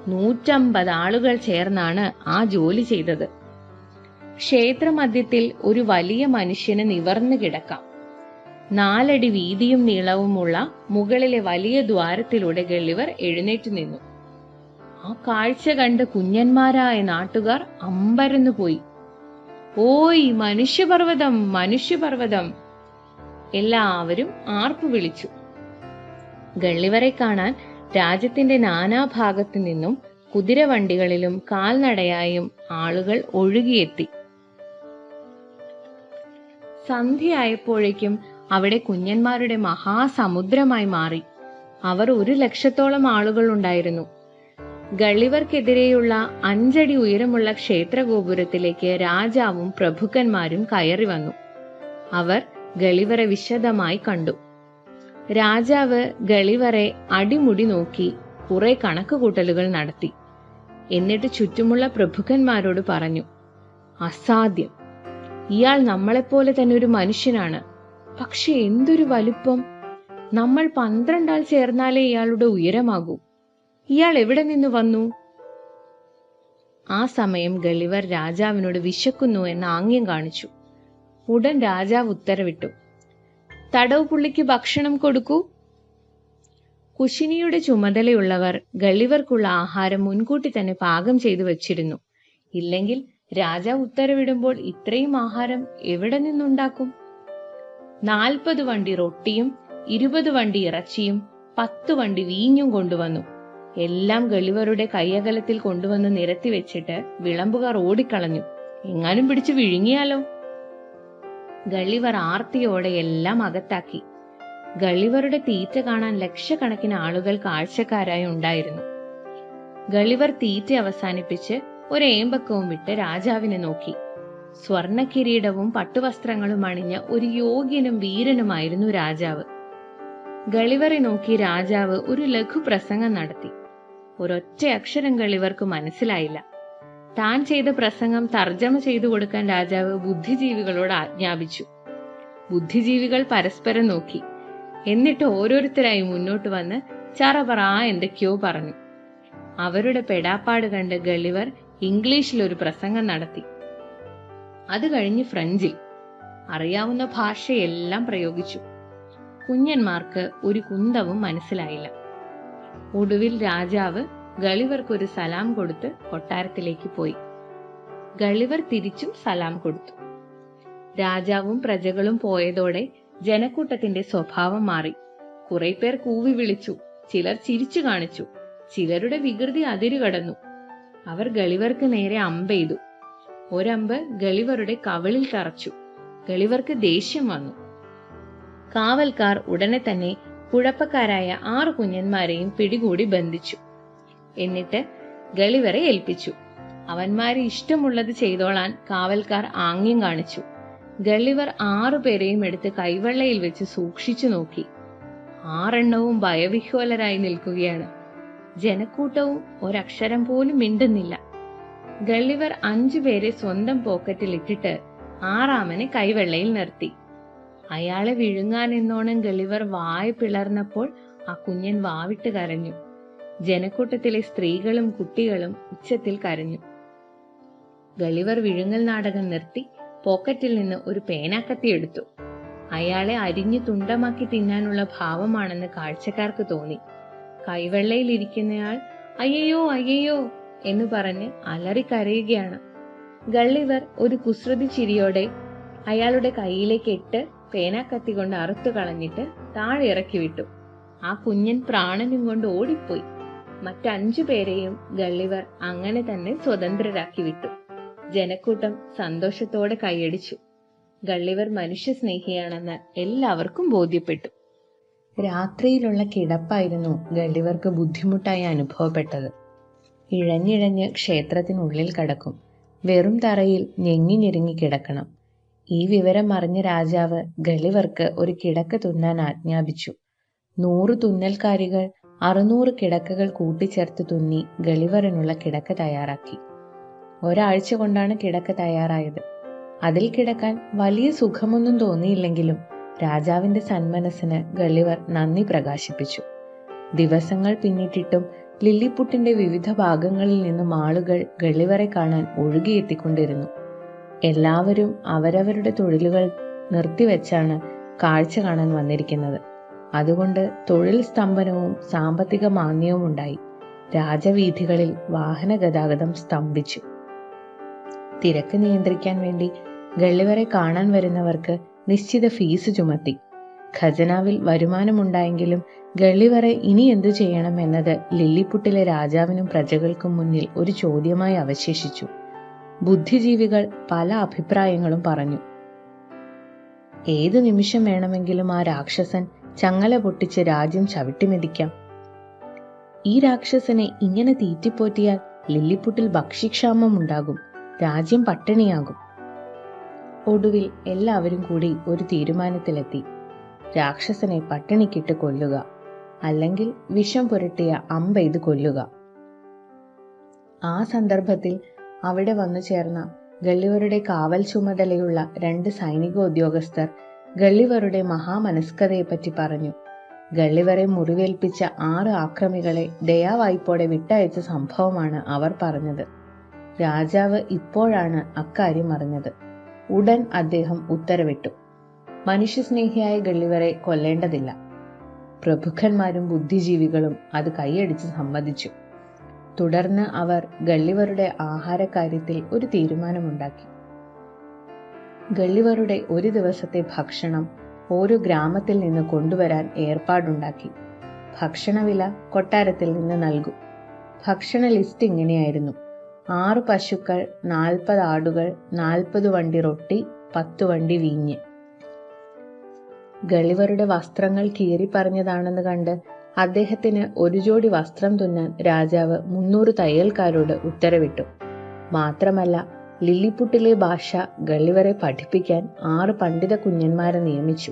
150 ആളുകൾ ചേർന്നാണ് ആ ജോലി ചെയ്തത്. ക്ഷേത്രമധ്യത്തിൽ ഒരു വലിയ മനുഷ്യന് നിവർന്നു കിടക്കാം. 4 അടി വീതിയും നീളവുമുള്ള മുകളിലെ വലിയ ദ്വാരത്തിലൂടെ ഗള്ളിവർ എഴുന്നേറ്റ് നിന്നു. ആ കാഴ്ച കണ്ട് കുഞ്ഞന്മാരായ നാട്ടുകാർ അമ്പരന്നു പോയി. ഓയ് മനുഷ്യപർവ്വതം, മനുഷ്യപർവ്വതം! എല്ലാവരും ആർപ്പു വിളിച്ചു. ഗള്ളിവരെ കാണാൻ രാജ്യത്തിന്റെ നാനാഭാഗത്തു നിന്നും കുതിരവണ്ടികളിലും കാൽനടയായും ആളുകൾ ഒഴുകിയെത്തി. സന്ധ്യയായപ്പോഴേക്കും അവിടെ കുഞ്ഞന്മാരുടെ മഹാസമുദ്രമായി മാറി. അവർ 1 ലക്ഷത്തോളം ആളുകൾ ഉണ്ടായിരുന്നു. ഗള്ളിവർക്കെതിരെയുള്ള 5 അടി ഉയരമുള്ള ക്ഷേത്രഗോപുരത്തിലേക്ക് രാജാവും പ്രഭുക്കന്മാരും കയറി വന്നു. അവർ ഗളിവറെ വിശദമായി കണ്ടു. രാജാവ് ഗളിവറെ അടിമുടി നോക്കി കുറെ കണക്കുകൂട്ടലുകൾ നടത്തി. എന്നിട്ട് ചുറ്റുമുള്ള പ്രഭുക്കന്മാരോട് പറഞ്ഞു, അസാധ്യം! ഇയാൾ നമ്മളെപ്പോലെ തന്നെ ഒരു മനുഷ്യനാണ്. പക്ഷെ എന്തൊരു വലുപ്പം! നമ്മൾ 12 ആൾ ചേർന്നാലേ ഇയാളുടെ ഉയരമാകൂ. ഇയാൾ എവിടെ നിന്ന് വന്നു? ആ സമയം ഗളിവർ രാജാവിനോട് വിശക്കുന്നു എന്ന ആംഗ്യം കാണിച്ചു. ഉടൻ രാജാവ് ഉത്തരവിട്ടു, തടവ് പുള്ളിക്ക് ഭക്ഷണം കൊടുക്കൂ. കുശിനിയുടെ ചുമതലയുള്ളവർ ഗളിവർക്കുള്ള ആഹാരം മുൻകൂട്ടി തന്നെ പാകം ചെയ്തു വച്ചിരുന്നു. ഇല്ലെങ്കിൽ രാജാവ് ഉത്തരവിടുമ്പോൾ ഇത്രയും ആഹാരം എവിടെ നിന്നുണ്ടാക്കും? 40 വണ്ടി റൊട്ടിയും 20 വണ്ടി ഇറച്ചിയും 10 വണ്ടി വീഞ്ഞും കൊണ്ടുവന്നു. എല്ലാം ഗളിവറുടെ കൈയകലത്തിൽ കൊണ്ടുവന്ന് നിരത്തി വെച്ചിട്ട് വിളമ്പുകാർ ഓടിക്കളഞ്ഞു. എങ്ങാനും പിടിച്ചു വിഴുങ്ങിയാലോ? ഗളിവർ ആർത്തിയോടെ എല്ലാം അകത്താക്കി. ഗളിവറുടെ തീറ്റ കാണാൻ ലക്ഷക്കണക്കിന് ആളുകൾ കാഴ്ചക്കാരായി ഉണ്ടായിരുന്നു. ഗളിവർ തീറ്റ അവസാനിപ്പിച്ച് ഒരേമ്പക്കവും വിട്ട് രാജാവിനെ നോക്കി. സ്വർണ്ണ കിരീടവും പട്ടുവസ്ത്രങ്ങളും അണിഞ്ഞ ഒരു യോഗ്യനും വീരനുമായിരുന്നു രാജാവ്. ഗളിവറെ നോക്കി രാജാവ് ഒരു ലഘു പ്രസംഗം നടത്തി. ഒരൊറ്റ അക്ഷരം ഗളിവർക്ക് മനസ്സിലായില്ല. താൻ ചെയ്ത പ്രസംഗം തർജ്ജമ ചെയ്തു കൊടുക്കാൻ രാജാവ് ബുദ്ധിജീവികളോട് ആജ്ഞാപിച്ചു. ബുദ്ധിജീവികൾ പരസ്പരം നോക്കി. എന്നിട്ട് ഓരോരുത്തരായി മുന്നോട്ട് വന്ന് ചറപറ എന്തൊക്കെയോ പറഞ്ഞു. അവരുടെ പെടാപ്പാട് കണ്ട് ഗളിവർ ഇംഗ്ലീഷിൽ ഒരു പ്രസംഗം നടത്തി. അത് കഴിഞ്ഞ് ഫ്രഞ്ചിൽ അറിയാവുന്ന ഭാഷയെല്ലാം പ്രയോഗിച്ചു. കുഞ്ഞന്മാർക്ക് ഒരു കുന്തവും മനസ്സിലായില്ല. ഒടുവിൽ രാജാവ് ഗളിവർക്കൊരു സലാം കൊടുത്ത് കൊട്ടാരത്തിലേക്ക് പോയി. ഗളിവർ തിരിച്ചും സലാം കൊടുത്തു. രാജാവും പ്രജകളും പോയതോടെ ജനക്കൂട്ടത്തിന്റെ സ്വഭാവം മാറി. കുറെ പേർ കൂവി വിളിച്ചു, ചിലർ ചിരിച്ചു കാണിച്ചു, ചിലരുടെ വികൃതി അതിരുകടന്നു. അവർ ഗളിവർക്ക് നേരെ അമ്പെയ്തു. ഒരമ്പ് ഗളിവറുടെ കവിളിൽ തറച്ചു. ഗളിവർക്ക് ദേഷ്യം വന്നു. കാവൽക്കാർ ഉടനെ തന്നെ കുഴപ്പക്കാരായ 6 കുഞ്ഞന്മാരെയും പിടികൂടി ബന്ധിച്ചു. എന്നിട്ട് ഗളിവറെ ഏൽപ്പിച്ചു. അവന്മാരെ ഇഷ്ടമുള്ളത് ചെയ്തോളാൻ കാവൽക്കാർ ആംഗ്യം കാണിച്ചു. ഗളിവർ 6 പേരെയും എടുത്ത് കൈവെള്ളയിൽ വെച്ച് സൂക്ഷിച്ചു നോക്കി. 6 എണ്ണവും ഭയവിഹ്വലരായി നിൽക്കുകയാണ്. ജനക്കൂട്ടവും ഒരക്ഷരം പോലും മിണ്ടുന്നില്ല. ഗളിവർ 5 പേരെ സ്വന്തം പോക്കറ്റിൽ ഇട്ടിട്ട് 6-ാമനെ കൈവെള്ളയിൽ നിർത്തി. അയാളെ വിഴുങ്ങാനെന്നോണം ഗളിവർ വായ പിളർന്നപ്പോൾ ആ കുഞ്ഞൻ വാവിട്ട് കരഞ്ഞു. ജനക്കൂട്ടത്തിലെ സ്ത്രീകളും കുട്ടികളും ഉച്ചത്തിൽ കരഞ്ഞു. ഗളിവർ വിഴുങ്ങൽ നാടകം നിർത്തി പോക്കറ്റിൽ നിന്ന് ഒരു പേനാക്കത്തി എടുത്തു. അയാളെ അരിഞ്ഞു തുണ്ടമാക്കി തിന്നാനുള്ള ഭാവമാണെന്ന് കാഴ്ചക്കാർക്ക് തോന്നി. കൈവെള്ളയിൽ ഇരിക്കുന്നയാൾ അയ്യയോ അയ്യയോ എന്ന് പറഞ്ഞ് അലറിക്കരയുകയാണ്. ഗളിവർ ഒരു കുസൃതി ചിരിയോടെ അയാളുടെ കൈയിലേക്ക് ഇട്ട് പേനാക്കത്തി കൊണ്ട് അറുത്തു കളഞ്ഞിട്ട് താഴെ ഇറക്കി വിട്ടു. ആ കുഞ്ഞൻ പ്രാണനും കൊണ്ട് ഓടിപ്പോയി. മറ്റ് 5 പേരെയും ഗളിവർ അങ്ങനെ തന്നെ സ്വതന്ത്രരാക്കി വിട്ടു. ജനക്കൂട്ടം സന്തോഷത്തോടെ കൈയടിച്ചു. ഗളിവർ മനുഷ്യ സ്നേഹിയാണെന്ന് എല്ലാവർക്കും ബോധ്യപ്പെട്ടു. രാത്രിയിലുള്ള കിടപ്പായിരുന്നു ഗളിവർക്ക് ബുദ്ധിമുട്ടായി അനുഭവപ്പെട്ടത്. ഇഴഞ്ഞിഴഞ്ഞ് ക്ഷേത്രത്തിനുള്ളിൽ കടക്കും. വെറും തറയിൽ ഞെങ്ങി ഞെരുങ്ങി കിടക്കണം. ഈ വിവരം അറിഞ്ഞ രാജാവ് ഗളിവർക്ക് ഒരു കിടക്ക തുന്നാൻ ആജ്ഞാപിച്ചു. 100 തുന്നൽക്കാരികൾ 600 കിടക്കകൾ കൂട്ടിച്ചേർത്ത് തുന്നി ഗളിവറിനുള്ള കിടക്ക തയ്യാറാക്കി. ഒരാഴ്ച കൊണ്ടാണ് കിടക്ക തയ്യാറായത്. അതിൽ കിടക്കാൻ വലിയ സുഖമൊന്നും തോന്നിയില്ലെങ്കിലും രാജാവിന്റെ സന്മനസ്സിന് ഗളിവർ നന്ദി പ്രകാശിപ്പിച്ചു. ദിവസങ്ങൾ പിന്നിട്ടിട്ടും ലില്ലിപുട്ടിന്റെ വിവിധ ഭാഗങ്ങളിൽ നിന്നും ആളുകൾ ഗളിവറെ കാണാൻ ഒഴുകിയെത്തിക്കൊണ്ടിരുന്നു. എല്ലാവരും അവരവരുടെ തൊഴിലുകൾ നിർത്തിവെച്ചാണ് കാഴ്ച കാണാൻ വന്നിരിക്കുന്നത്. അതുകൊണ്ട് തൊഴിൽ സ്തംഭനവും സാമ്പത്തിക മാന്ദ്യവും ഉണ്ടായി. രാജവീഥികളിൽ വാഹന ഗതാഗതം സ്തംഭിച്ചു. തിരക്ക് നിയന്ത്രിക്കാൻ വേണ്ടി ഗളിവറെ കാണാൻ വരുന്നവർക്ക് നിശ്ചിത ഫീസ് ചുമത്തി. ഖജനാവിൽ വരുമാനമുണ്ടായെങ്കിലും ഗളിവറെ ഇനി എന്തു ചെയ്യണം എന്നത് ലില്ലിപുട്ടിലെ രാജാവിനും പ്രജകൾക്കും മുന്നിൽ ഒരു ചോദ്യമായി അവശേഷിച്ചു. ബുദ്ധിജീവികൾ പല അഭിപ്രായങ്ങളും പറഞ്ഞു. ഏതു നിമിഷം വേണമെങ്കിലും ആ രാക്ഷസൻ ചങ്ങല പൊട്ടിച്ച് രാജ്യം ചവിട്ടിമെതിക്കാം. ഈ രാക്ഷസനെ ഇങ്ങനെ തീറ്റിപ്പോറ്റിയാൽ ലില്ലിപുട്ടിൽ ഭക്ഷ്യക്ഷാമം ഉണ്ടാകും, രാജ്യം പട്ടിണിയാകും. ഒടുവിൽ എല്ലാവരും കൂടി ഒരു തീരുമാനത്തിലെത്തി. രാക്ഷസനെ പട്ടിണിക്കിട്ട് കൊല്ലുക, അല്ലെങ്കിൽ വിഷം പുരട്ടിയ അമ്പെയ്ത് കൊല്ലുക. ആ സന്ദർഭത്തിൽ അവിടെ വന്നു ചേർന്ന ഗള്ളിവരുടെ കാവൽ ചുമതലയുള്ള 2 സൈനിക ഉദ്യോഗസ്ഥർ ഗള്ളിവരുടെ മഹാമനസ്കതയെപ്പറ്റി പറഞ്ഞു. ഗള്ളിവരെ മുറിവേൽപ്പിച്ച 6 ആക്രമികളെ ദയാവായ്പോടെ വിട്ടയച്ച സംഭവമാണ് അവർ പറഞ്ഞത്. രാജാവ് ഇപ്പോഴാണ് അക്കാര്യം അറിഞ്ഞത്. ഉടൻ അദ്ദേഹം ഉത്തരവിട്ടു, മനുഷ്യസ്നേഹിയായ ഗള്ളിവരെ കൊല്ലേണ്ടതില്ല. പ്രഭുക്കന്മാരും ബുദ്ധിജീവികളും അത് കൈയടിച്ച് സമ്മതിച്ചു. തുടർന്ന് അവർ ഗള്ളിവരുടെ ആഹാരക്കാര്യത്തിൽ ഒരു തീരുമാനമുണ്ടാക്കി. ഗള്ളിവരുടെ ഒരു ദിവസത്തെ ഭക്ഷണം ഓരോ ഗ്രാമത്തിൽ നിന്ന് കൊണ്ടുവരാൻ ഏർപ്പാടുണ്ടാക്കി. ഭക്ഷണവില കൊട്ടാരത്തിൽ നിന്ന് നൽകും. ഭക്ഷണ ലിസ്റ്റ് ഇങ്ങനെയായിരുന്നു: 6 പശുക്കൾ, 40 ആടുകൾ, 40 വണ്ടി റൊട്ടി, 10 വണ്ടി വീഞ്ഞ്. ഗള്ളിവരുടെ വസ്ത്രങ്ങൾ കീറിപ്പറഞ്ഞതാണെന്ന് കണ്ട് അദ്ദേഹത്തിന് ഒരു ജോഡി വസ്ത്രം തുന്നാൻ രാജാവ് 300 തയ്യൽക്കാരോട് ഉത്തരവിട്ടു. മാത്രമല്ല, ലില്ലിപുട്ടിലെ ഭാഷ ഗള്ളിവരെ പഠിപ്പിക്കാൻ 6 പണ്ഡിത കുഞ്ഞന്മാരെ നിയമിച്ചു.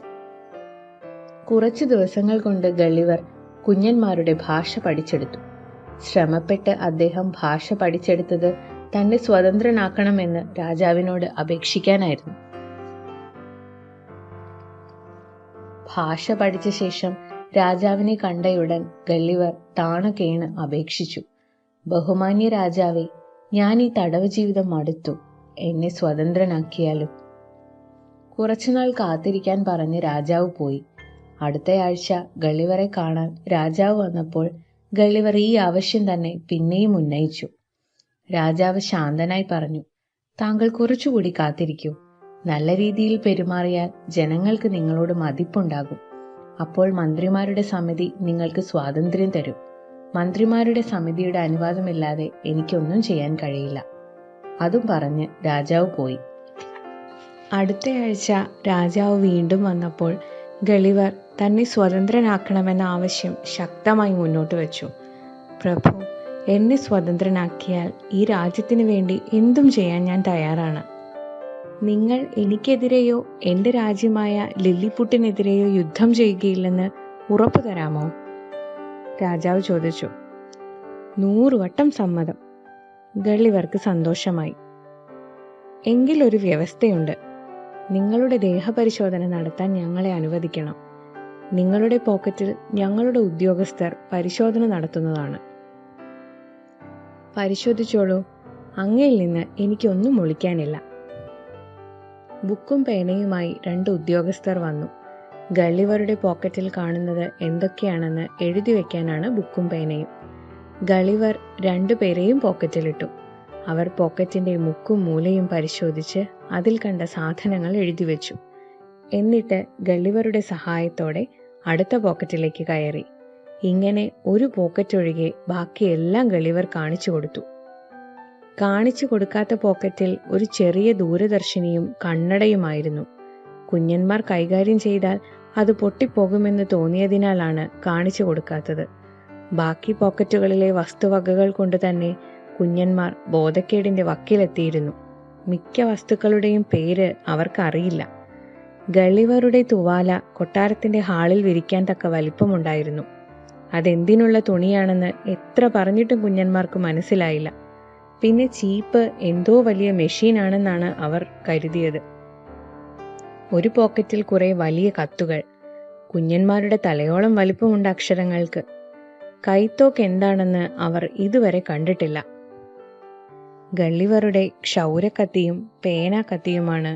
കുറച്ചു ദിവസങ്ങൾ കൊണ്ട് ഗള്ളിവർ കുഞ്ഞന്മാരുടെ ഭാഷ പഠിച്ചെടുത്തു. ശ്രമപ്പെട്ട് അദ്ദേഹം ഭാഷ പഠിച്ചെടുത്തത് തന്നെ സ്വതന്ത്രനാക്കണമെന്ന് രാജാവിനോട് അപേക്ഷിക്കാനായിരുന്നു. ഭാഷ പഠിച്ച ശേഷം രാജാവിനെ കണ്ടയുടൻ ഗള്ളിവർ താണുകേണ് അപേക്ഷിച്ചു, ബഹുമാന്യ രാജാവേ, ഞാൻ ഈ തടവ് ജീവിതം മടുത്തു. എന്നെ സ്വതന്ത്രനാക്കിയാലും. കുറച്ചുനാൾ കാത്തിരിക്കാൻ പറഞ്ഞ് രാജാവ് പോയി. അടുത്തയാഴ്ച ഗള്ളിവരെ കാണാൻ രാജാവ് വന്നപ്പോൾ ഗള്ളിവർ ഈ ആവശ്യം തന്നെ പിന്നെയും ഉന്നയിച്ചു. രാജാവ് ശാന്തനായി പറഞ്ഞു, താങ്കൾ കുറച്ചുകൂടി കാത്തിരിക്കൂ. നല്ല രീതിയിൽ പെരുമാറിയാൽ ജനങ്ങൾക്ക് നിങ്ങളോട് മതിപ്പുണ്ടാകും. അപ്പോൾ മന്ത്രിമാരുടെ സമിതി നിങ്ങൾക്ക് സ്വാതന്ത്ര്യം തരും. മന്ത്രിമാരുടെ സമിതിയുടെ അനുവാദമില്ലാതെ എനിക്കൊന്നും ചെയ്യാൻ കഴിയില്ല. അതും പറഞ്ഞ് രാജാവ് പോയി. അടുത്തയാഴ്ച രാജാവ് വീണ്ടും വന്നപ്പോൾ ഗള്ളിവർ തന്നെ സ്വതന്ത്രനാക്കണമെന്ന ആവശ്യം ശക്തമായി മുന്നോട്ട് വെച്ചു. പ്രഭു, എന്നെ സ്വതന്ത്രനാക്കിയാൽ ഈ രാജ്യത്തിന് വേണ്ടി എന്തും ചെയ്യാൻ ഞാൻ തയ്യാറാണ്. നിങ്ങൾ എനിക്കെതിരെയോ എൻ്റെ രാജ്യമായ ലില്ലിപുട്ടിനെതിരെയോ യുദ്ധം ചെയ്യുകയില്ലെന്ന് ഉറപ്പു തരാമോ? രാജാവ് ചോദിച്ചു. 100 വട്ടം സമ്മതം. ഗള്ളിവർക്ക് സന്തോഷമായി. എങ്കിൽ ഒരു വ്യവസ്ഥയുണ്ട്. നിങ്ങളുടെ ദേഹപരിശോധന നടത്താൻ ഞങ്ങളെ അനുവദിക്കണം. നിങ്ങളുടെ പോക്കറ്റിൽ ഞങ്ങളുടെ ഉദ്യോഗസ്ഥർ പരിശോധന നടത്തുന്നതാണ്. പരിശോധിച്ചോളൂ. അങ്ങയിൽ നിന്ന് എനിക്കൊന്നും ഒളിക്കാനില്ല. ബുക്കും പേനയുമായി 2 ഉദ്യോഗസ്ഥർ വന്നു. ഗള്ളിവരുടെ പോക്കറ്റിൽ കാണുന്നത് എന്തൊക്കെയാണെന്ന് എഴുതി വെക്കാനാണ് ബുക്കും പേനയും. ഗള്ളിവർ 2 പേരെയും പോക്കറ്റിലിട്ടു. അവർ പോക്കറ്റിന്റെ മുക്കും മൂലയും പരിശോധിച്ച് അതിൽ കണ്ട സാധനങ്ങൾ എഴുതി വെച്ചു. എന്നിട്ട് ഗള്ളിവരുടെ സഹായത്തോടെ അടുത്ത പോക്കറ്റിലേക്ക് കയറി. ഇങ്ങനെ ഒരു പോക്കറ്റ് ഒഴികെ ബാക്കിയെല്ലാം ഗള്ളിവർ കാണിച്ചു കൊടുത്തു. കാണിച്ചു കൊടുക്കാത്ത പോക്കറ്റിൽ ഒരു ചെറിയ ദൂരദർശിനിയും കണ്ണടയുമായിരുന്നു. കുഞ്ഞന്മാർ കൈകാര്യം ചെയ്താൽ അത് പൊട്ടിപ്പോകുമെന്ന് തോന്നിയതിനാലാണ് കാണിച്ചു കൊടുക്കാത്തത്. ബാക്കി പോക്കറ്റുകളിലെ വസ്തുവകകൾ കൊണ്ട് തന്നെ കുഞ്ഞന്മാർ ബോധക്കേടിന്റെ വക്കിലെത്തിയിരുന്നു. മിക്ക വസ്തുക്കളുടെയും പേര് അവർക്കറിയില്ല. ഗള്ളിവരുടെ തുവാല കൊട്ടാരത്തിന്റെ ഹാളിൽ വിരിക്കാൻ തക്ക വലിപ്പമുണ്ടായിരുന്നു. അതെന്തിനുള്ള തുണിയാണെന്ന് എത്ര പറഞ്ഞിട്ടും കുഞ്ഞന്മാർക്ക് മനസ്സിലായില്ല. പിന്നെ ചീപ്പ് എന്തോ വലിയ മെഷീനാണെന്നാണ് അവർ കരുതിയത്. ഒരു പോക്കറ്റിൽ കുറെ വലിയ കത്തുകൾ. കുഞ്ഞന്മാരുടെ തലയോളം വലിപ്പമുണ്ട് അക്ഷരങ്ങൾക്ക്. കൈത്തോക്ക് എന്താണെന്ന് അവർ ഇതുവരെ കണ്ടിട്ടില്ല. ഗള്ളിവരുടെ ക്ഷൗരക്കത്തിയും പേനാക്കത്തിയുമാണ്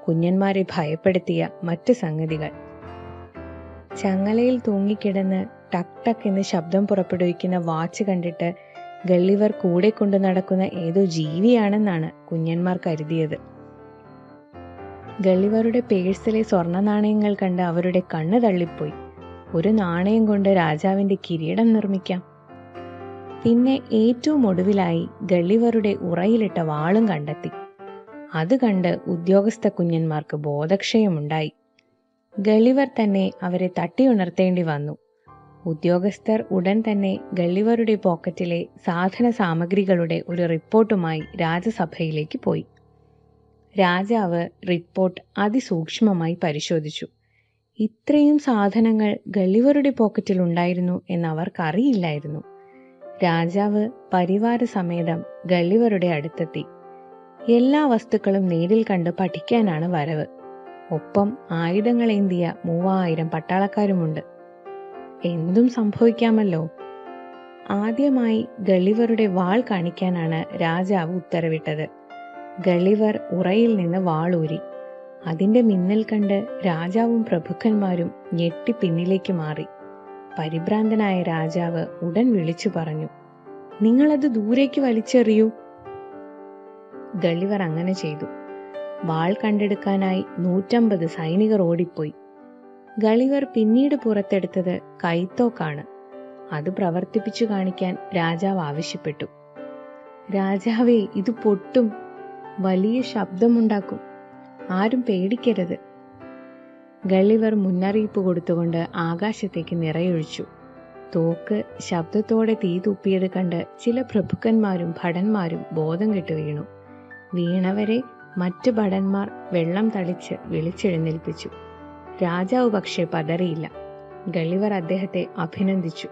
കുഞ്ഞന്മാരെ ഭയപ്പെടുത്തിയ മറ്റ് സംഗതികൾ. ചങ്ങലയിൽ തൂങ്ങിക്കിടന്ന് ടക് ടക് എന്ന് ശബ്ദം പുറപ്പെടുവിക്കുന്ന വാച്ച് കണ്ടിട്ട് ഗള്ളിവർ കൂടെ കൊണ്ടു നടക്കുന്ന ഏതോ ജീവിയാണെന്നാണ് കുഞ്ഞന്മാർ കരുതിയത്. ഗള്ളിവരുടെ പേഴ്സിലെ സ്വർണ്ണ നാണയങ്ങൾ കണ്ട് അവരുടെ കണ്ണ് തള്ളിപ്പോയി. ഒരു നാണയം കൊണ്ട് രാജാവിന്റെ കിരീടം നിർമ്മിക്കാം. പിന്നെ ഏറ്റവും ഒടുവിലായി ഗള്ളിവരുടെ ഉറയിലിട്ട വാളും കണ്ടെത്തി. അത് കണ്ട് ഉദ്യോഗസ്ഥ കുഞ്ഞന്മാർക്ക് ബോധക്ഷയമുണ്ടായി. ഗള്ളിവർ തന്നെ അവരെ തട്ടിയുണർത്തേണ്ടി വന്നു. ഉദ്യോഗസ്ഥർ ഉടൻ തന്നെ ഗള്ളിവരുടെ പോക്കറ്റിലെ സാധന സാമഗ്രികളുടെ ഒരു റിപ്പോർട്ടുമായി രാജസഭയിലേക്ക് പോയി. രാജാവ് റിപ്പോർട്ട് അതിസൂക്ഷ്മമായി പരിശോധിച്ചു. ഇത്രയും സാധനങ്ങൾ ഗള്ളിവറുടെ പോക്കറ്റിൽ ഉണ്ടായിരുന്നു എന്ന് അവർക്കറിയില്ലായിരുന്നു. രാജാവ് പരിവാര സമേതം ഗള്ളിവറുടെ അടുത്തെത്തി. എല്ലാ വസ്തുക്കളും നേരിൽ കണ്ട് പഠിക്കാനാണ് വരവ്. ഒപ്പം ആയുധങ്ങളേന്തിയ 3000 പട്ടാളക്കാരുമുണ്ട്. എന്തും സംഭവിക്കാമല്ലോ. ആദ്യമായി ഗള്ളിവറുടെ വാൾ കാണിക്കാനാണ് രാജാവ് ഉത്തരവിട്ടത്. ഗള്ളിവർ ഉറയിൽ നിന്ന് വാളൂരി. അതിന്റെ മിന്നൽ കണ്ട് രാജാവും പ്രഭുക്കന്മാരും ഞെട്ടി പിന്നിലേക്ക് മാറി. പരിഭ്രാന്തനായ രാജാവ് ഉടൻ വിളിച്ചു പറഞ്ഞു, "നിങ്ങളത് ദൂരേക്ക് വലിച്ചെറിയൂ." ഗള്ളിവർ അങ്ങനെ ചെയ്തു. വാൾ കണ്ടെടുക്കാനായി 150 സൈനികർ ഓടിപ്പോയി. ഗള്ളിവർ പിന്നീട് പുറത്തെടുത്തത് കൈത്തോക്കാണ്. അത് പ്രവർത്തിപ്പിച്ചു കാണിക്കാൻ രാജാവ് ആവശ്യപ്പെട്ടു. "രാജാവേ, ഇത് പൊട്ടും, വലിയ ശബ്ദമുണ്ടാക്കും, ആരും പേടിക്കരുത്." ഗള്ളിവർ മുന്നറിയിപ്പ് കൊടുത്തുകൊണ്ട് ആകാശത്തേക്ക് നിറയൊഴിച്ചു. തോക്ക് ശബ്ദത്തോടെ തീ തുപ്പിയത് കണ്ട് ചില പ്രഭുക്കന്മാരും ഭടന്മാരും ബോധം കെട്ടു വീണു. വീണവരെ മറ്റ് ഭടന്മാർ വെള്ളം തളിച്ച് വിളിച്ചെഴുന്നേൽപ്പിച്ചു. രാജാവ് പക്ഷേ പതറിയില്ല. ഗള്ളിവർ അദ്ദേഹത്തെ അഭിനന്ദിച്ചു.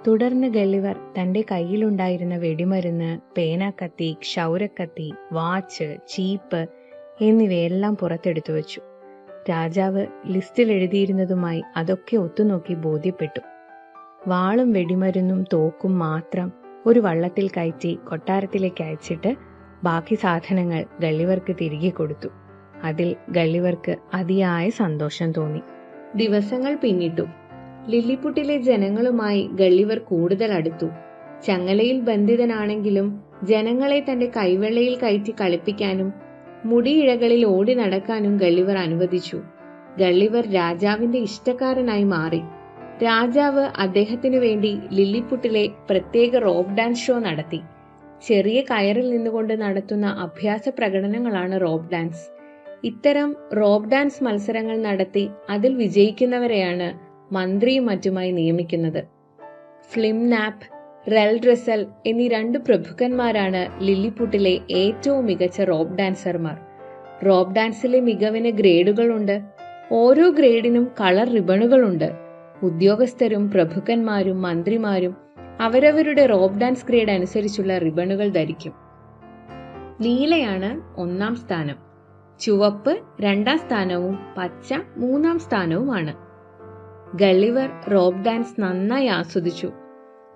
തുടർന്ന് ഗള്ളിവർ തന്റെ കയ്യിലുണ്ടായിരുന്ന വെടിമരുന്ന്, പേനാക്കത്തി, ക്ഷൗരക്കത്തി, വാച്ച്, ചീപ്പ് എന്നിവയെല്ലാം പുറത്തെടുത്തു വച്ചു. രാജാവ് ലിസ്റ്റിൽ എഴുതിയിരുന്നതുമായി അതൊക്കെ ഒത്തുനോക്കി ബോധ്യപ്പെട്ടു. വാളും വെടിമരുന്നും തോക്കും മാത്രം ഒരു വള്ളത്തിൽ കയറ്റി കൊട്ടാരത്തിലേക്ക് അയച്ചിട്ട് ബാക്കി സാധനങ്ങൾ ഗള്ളിവർക്ക് തിരികെ കൊടുത്തു. അതിൽ ഗള്ളിവർക്ക് അതിയായ സന്തോഷം തോന്നി. ദിവസങ്ങൾ പിന്നിട്ടു. ലില്ലിപുട്ടിലെ ജനങ്ങളുമായി ഗള്ളിവർ കൂടുതൽ അടുത്തു. ചങ്ങലയിൽ ബന്ധിതനാണെങ്കിലും ജനങ്ങളെ തന്റെ കൈവെള്ളയിൽ കയറ്റി കളിപ്പിക്കാനും മുടിയിഴകളിൽ ഓടി നടക്കാനും ഗള്ളിവർ അനുവദിച്ചു. ഗള്ളിവർ രാജാവിന്റെ ഇഷ്ടക്കാരനായി മാറി. രാജാവ് അദ്ദേഹത്തിനു വേണ്ടി ലില്ലിപുട്ടിലെ പ്രത്യേക റോപ്പ് ഡാൻസ് ഷോ നടത്തി. ചെറിയ കയറിൽ നിന്നുകൊണ്ട് നടത്തുന്ന അഭ്യാസ പ്രകടനങ്ങളാണ് റോപ്പ് ഡാൻസ്. ഇത്തരം റോപ്പ് ഡാൻസ് മത്സരങ്ങൾ നടത്തി അതിൽ വിജയിക്കുന്നവരെയാണ് മന്ത്രിയും മറ്റുമായി നിയമിക്കുന്നത്. ഫ്ലിംനാപ്പ്, റെൽഡ്രസൽ എന്നീ 2 പ്രഭുക്കന്മാരാണ് ലില്ലിപുട്ടിലെ ഏറ്റവും മികച്ച റോപ്പ് ഡാൻസർമാർ. റോപ്പ് ഡാൻസിലെ മികവിന് ഗ്രേഡുകളുണ്ട്. ഓരോ ഗ്രേഡിനും കളർ റിബണുകളുണ്ട്. ഉദ്യോഗസ്ഥരും പ്രഭുക്കന്മാരും മന്ത്രിമാരും അവരവരുടെ റോപ്പ് ഡാൻസ് ഗ്രേഡ് അനുസരിച്ചുള്ള റിബണുകൾ ധരിക്കും. നീലയാണ് 1ാം സ്ഥാനം, ചുവപ്പ് 2ാം സ്ഥാനവും പച്ച 3ാം സ്ഥാനവുമാണ്. ഗള്ളിവർ റോപ്പ് ഡാൻസ് നന്നായി ആസ്വദിച്ചു.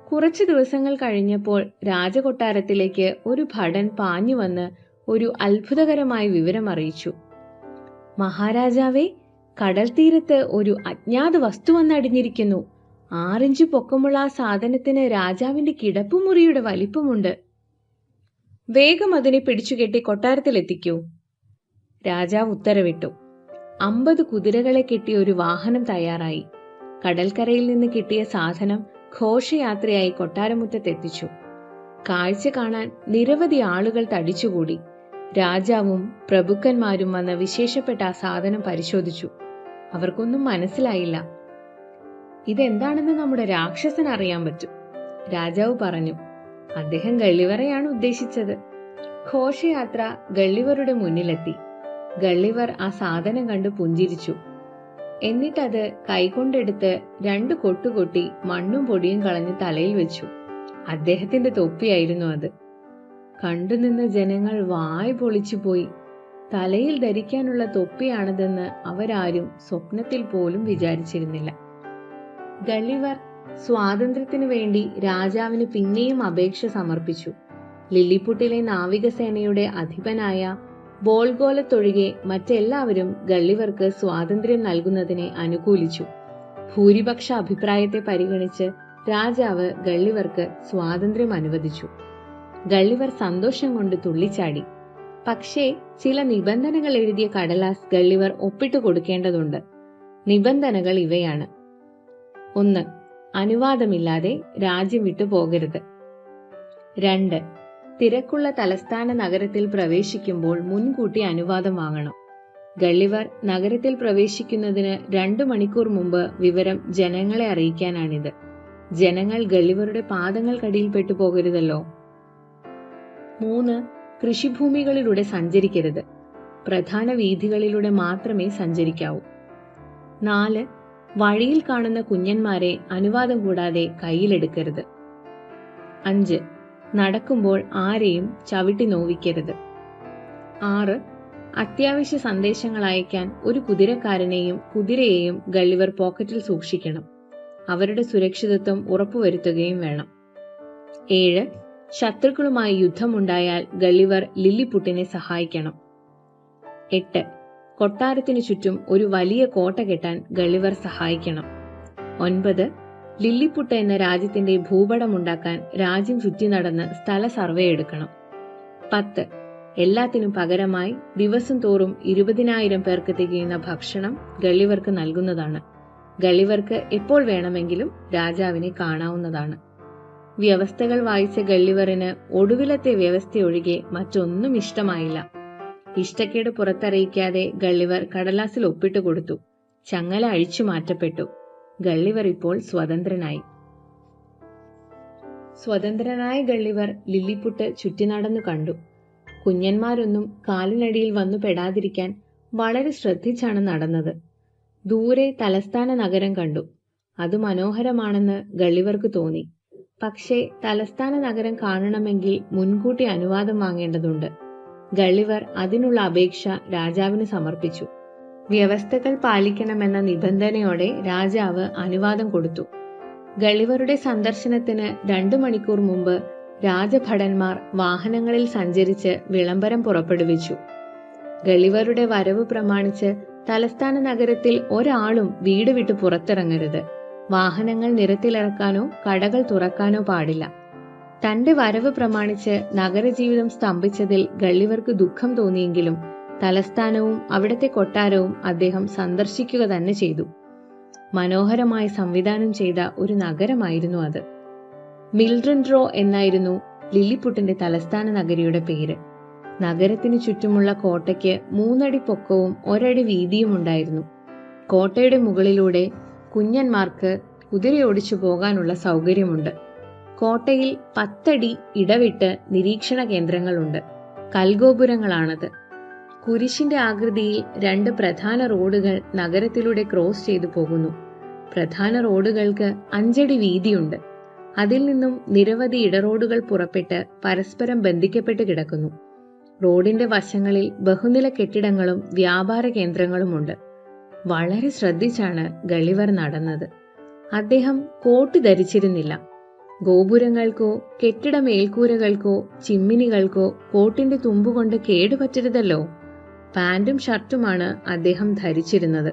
കുറച്ചു ദിവസങ്ങൾ കഴിഞ്ഞപ്പോൾ രാജകൊട്ടാരത്തിലേക്ക് ഒരു ഭടൻ പാഞ്ഞു വന്ന് ഒരു അത്ഭുതകരമായ വിവരം അറിയിച്ചു. "മഹാരാജാവേ, കടൽ തീരത്ത് ഒരു അജ്ഞാത വസ്തു വന്നടിഞ്ഞിരിക്കുന്നു. 6 ഇഞ്ച് പൊക്കമുള്ള ആ സാധനത്തിന് രാജാവിന്റെ കിടപ്പുമുറിയുടെ വലിപ്പമുണ്ട്. വേഗം അതിനെ പിടിച്ചുകെട്ടി കൊട്ടാരത്തിലെത്തിക്കൂ." രാജാവ് ഉത്തരവിട്ടു. 50 കുതിരകളെ കെട്ടിയ ഒരു വാഹനം തയ്യാറായി. കടൽക്കരയിൽ നിന്ന് കിട്ടിയ സാധനം ഘോഷയാത്രയായി കൊട്ടാരമുറ്റത്തെത്തിച്ചു. കാഴ്ച കാണാൻ നിരവധി ആളുകൾ തടിച്ചുകൂടി. രാജാവും പ്രഭുക്കന്മാരും വന്ന വിശേഷപ്പെട്ട ആ സാധനം പരിശോധിച്ചു. അവർക്കൊന്നും മനസ്സിലായില്ല. "ഇതെന്താണെന്ന് നമ്മുടെ രാക്ഷസന് അറിയാൻ പറ്റും," രാജാവ് പറഞ്ഞു. അദ്ദേഹം ഗള്ളിവറെയാണ് ഉദ്ദേശിച്ചത്. ഘോഷയാത്ര ഗള്ളിവറുടെ മുന്നിലെത്തി. ഗള്ളിവർ ആ സാധനം കണ്ട് പുഞ്ചിരിച്ചു. എന്നിട്ടത് കൈകൊണ്ടെടുത്ത് 2 കൊട്ടുകൊട്ടി മണ്ണും പൊടിയും കളഞ്ഞ് തലയിൽ വെച്ചു. അദ്ദേഹത്തിന്റെ തൊപ്പിയായിരുന്നു അത്. കണ്ടുനിന്ന ജനങ്ങൾ വായ് പൊളിച്ചുപോയി. തലയിൽ ധരിക്കാനുള്ള തൊപ്പിയാണതെന്ന് അവരാരും സ്വപ്നത്തിൽ പോലും വിചാരിച്ചിരുന്നില്ല. ഗള്ളിവർ സ്വാതന്ത്ര്യത്തിനു വേണ്ടി രാജാവിന് പിന്നെയും അപേക്ഷ സമർപ്പിച്ചു. ലില്ലിപുട്ടിലെ നാവികസേനയുടെ അധിപനായ ബോൾഗോലത്തൊഴികെ മറ്റെല്ലാവരും ഗള്ളിവർക്ക് സ്വാതന്ത്ര്യം നൽകുന്നതിനെ അനുകൂലിച്ചു. ഭൂരിപക്ഷ അഭിപ്രായത്തെ പരിഗണിച്ച് രാജാവ് ഗള്ളിവർക്ക് സ്വാതന്ത്ര്യം അനുവദിച്ചു. ഗള്ളിവർ സന്തോഷം കൊണ്ട് തുള്ളിച്ചാടി. പക്ഷേ ചില നിബന്ധനകൾ എഴുതിയ കടലാസ് ഗള്ളിവർ ഒപ്പിട്ടു കൊടുക്കേണ്ടതുണ്ട്. നിബന്ധനകൾ ഇവയാണ്: 1. അനുവാദമില്ലാതെ രാജ്യം വിട്ടു പോകരുത്. 2. തിരക്കുള്ള തലസ്ഥാന നഗരത്തിൽ പ്രവേശിക്കുമ്പോൾ മുൻകൂട്ടി അനുവാദം വാങ്ങണം. ഗള്ളിവർ നഗരത്തിൽ പ്രവേശിക്കുന്നതിന് 2 മണിക്കൂർ മുമ്പ് വിവരം ജനങ്ങളെ അറിയിക്കാനാണിത്. ജനങ്ങൾ ഗള്ളിവറുടെ പാദങ്ങൾക്കടിയിൽ പെട്ടുപോകരുതല്ലോ. 3. കൃഷിഭൂമികളിലൂടെ സഞ്ചരിക്കരുത്. പ്രധാന വീഥികളിലൂടെ മാത്രമേ സഞ്ചരിക്കാവൂ. 4. വഴിയിൽ കാണുന്ന കുഞ്ഞന്മാരെ അനുവാദം കൂടാതെ കയ്യിലെടുക്കരുത്. 5. നടക്കുമ്പോൾ ആരെയും ചവിട്ടി നോവിക്കരുത്. 6. അത്യാവശ്യ സന്ദേശങ്ങൾ അയക്കാൻ ഒരു കുതിരക്കാരനെയും കുതിരയെയും ഗള്ളിവർ പോക്കറ്റിൽ സൂക്ഷിക്കണം. അവരുടെ സുരക്ഷിതത്വം ഉറപ്പുവരുത്തുകയും വേണം. 7. ശത്രുക്കളുമായി യുദ്ധമുണ്ടായാൽ ഗള്ളിവർ ലില്ലിപുട്ടിനെ സഹായിക്കണം. 8. കൊട്ടാരത്തിനു ചുറ്റും ഒരു വലിയ കോട്ട കെട്ടാൻ ഗള്ളിവർ സഹായിക്കണം. 9. ലില്ലിപുട്ട് എന്ന രാജ്യത്തിന്റെ ഭൂപടമുണ്ടാക്കാൻ രാജ്യം ചുറ്റി നടന്ന് സ്ഥല സർവേ എടുക്കണം. 10. എല്ലാത്തിനും പകരമായി ദിവസം തോറും 20,000 പേർക്ക് തികയുന്ന ഭക്ഷണം ഗള്ളിവർക്ക് നൽകുന്നതാണ്. ഗള്ളിവർക്ക് എപ്പോൾ വേണമെങ്കിലും രാജാവിനെ കാണാവുന്നതാണ്. വ്യവസ്ഥകൾ വായിച്ച ഗള്ളിവറിന് ഒടുവിലത്തെ വ്യവസ്ഥയൊഴികെ മറ്റൊന്നും ഇഷ്ടമായില്ല. ഇഷ്ടക്കേട് പുറത്തറിയിക്കാതെ ഗള്ളിവർ കടലാസിൽ ഒപ്പിട്ട് കൊടുത്തു. ചങ്ങല അഴിച്ചു മാറ്റപ്പെട്ടു. ഗള്ളിവർ ഇപ്പോൾ സ്വതന്ത്രനായി. സ്വതന്ത്രനായ ഗള്ളിവർ ലില്ലിപുട്ട് ചുറ്റിനടന്നു കണ്ടു. കുഞ്ഞന്മാരൊന്നും കാലിനടിയിൽ വന്നു പെടാതിരിക്കാൻ വളരെ ശ്രദ്ധിച്ചാണ് നടന്നത്. ദൂരെ തലസ്ഥാന നഗരം കണ്ടു. അത് മനോഹരമാണെന്ന് ഗള്ളിവർക്ക് തോന്നി. പക്ഷേ തലസ്ഥാന നഗരം കാണണമെങ്കിൽ മുൻകൂട്ടി അനുവാദം വാങ്ങേണ്ടതുണ്ട്. ഗള്ളിവർ അതിനുള്ള അപേക്ഷ രാജാവിന് സമർപ്പിച്ചു. വ്യവസ്ഥകൾ പാലിക്കണമെന്ന നിബന്ധനയോടെ രാജാവ് അനുവാദം കൊടുത്തു. ഗള്ളിവരുടെ സന്ദർശനത്തിന് 2 മണിക്കൂർ മുമ്പ് രാജഭടന്മാർ വാഹനങ്ങളിൽ സഞ്ചരിച്ച് വിളംബരം പുറപ്പെടുവിച്ചു. ഗള്ളിവരുടെ വരവ് പ്രമാണിച്ച് തലസ്ഥാന നഗരത്തിൽ ഒരാളും വീട് വിട്ടു പുറത്തിറങ്ങരുത്. വാഹനങ്ങൾ നിരത്തിലിറക്കാനോ കടകൾ തുറക്കാനോ പാടില്ല. തന്റെ വരവ് പ്രമാണിച്ച് നഗരജീവിതം സ്തംഭിച്ചതിൽ ഗള്ളിവർക്ക് ദുഃഖം തോന്നിയെങ്കിലും തലസ്ഥാനവും അവിടത്തെ കൊട്ടാരവും അദ്ദേഹം സന്ദർശിക്കുക തന്നെ ചെയ്തു. മനോഹരമായി സംവിധാനം ചെയ്ത ഒരു നഗരമായിരുന്നു അത്. മിൽഡ്രൻഡ്രോ എന്നായിരുന്നു ലില്ലിപുട്ടിന്റെ തലസ്ഥാന നഗരിയുടെ പേര്. നഗരത്തിനു ചുറ്റുമുള്ള കോട്ടയ്ക്ക് 3 അടി പൊക്കവും 1 അടി വീതിയും ഉണ്ടായിരുന്നു. കോട്ടയുടെ മുകളിലൂടെ കുഞ്ഞന്മാർക്ക് കുതിരയോടിച്ചു പോകാനുള്ള സൗകര്യമുണ്ട്. കോട്ടയിൽ 10 അടി ഇടവിട്ട് നിരീക്ഷണ കേന്ദ്രങ്ങളുണ്ട്. കൽഗോപുരങ്ങളാണത്. കുരിശിന്റെ ആകൃതിയിൽ 2 പ്രധാന റോഡുകൾ നഗരത്തിലൂടെ ക്രോസ് ചെയ്തു പോകുന്നു. പ്രധാന റോഡുകൾക്ക് 5 അടി വീതിയുണ്ട്. അതിൽ നിന്നും നിരവധി ഇടറോഡുകൾ പുറപ്പെട്ട് പരസ്പരം ബന്ധിക്കപ്പെട്ട് കിടക്കുന്നു. റോഡിന്റെ വശങ്ങളിൽ ബഹുനില കെട്ടിടങ്ങളും വ്യാപാര കേന്ദ്രങ്ങളുമുണ്ട്. വളരെ ശ്രദ്ധിച്ചാണ് ഗള്ളിവർ നടന്നത്. അദ്ദേഹം കോട്ട് ധരിച്ചിരുന്നില്ല. ഗോപുരങ്ങൾക്കോ കെട്ടിട മേൽക്കൂരകൾക്കോ ചിമ്മിനികൾക്കോ കോട്ടിന്റെ തുമ്പുകൊണ്ട് കേടുപറ്റരുതല്ലോ. പാന്റും ഷർട്ടുമാണ് അദ്ദേഹം ധരിച്ചിരുന്നത്.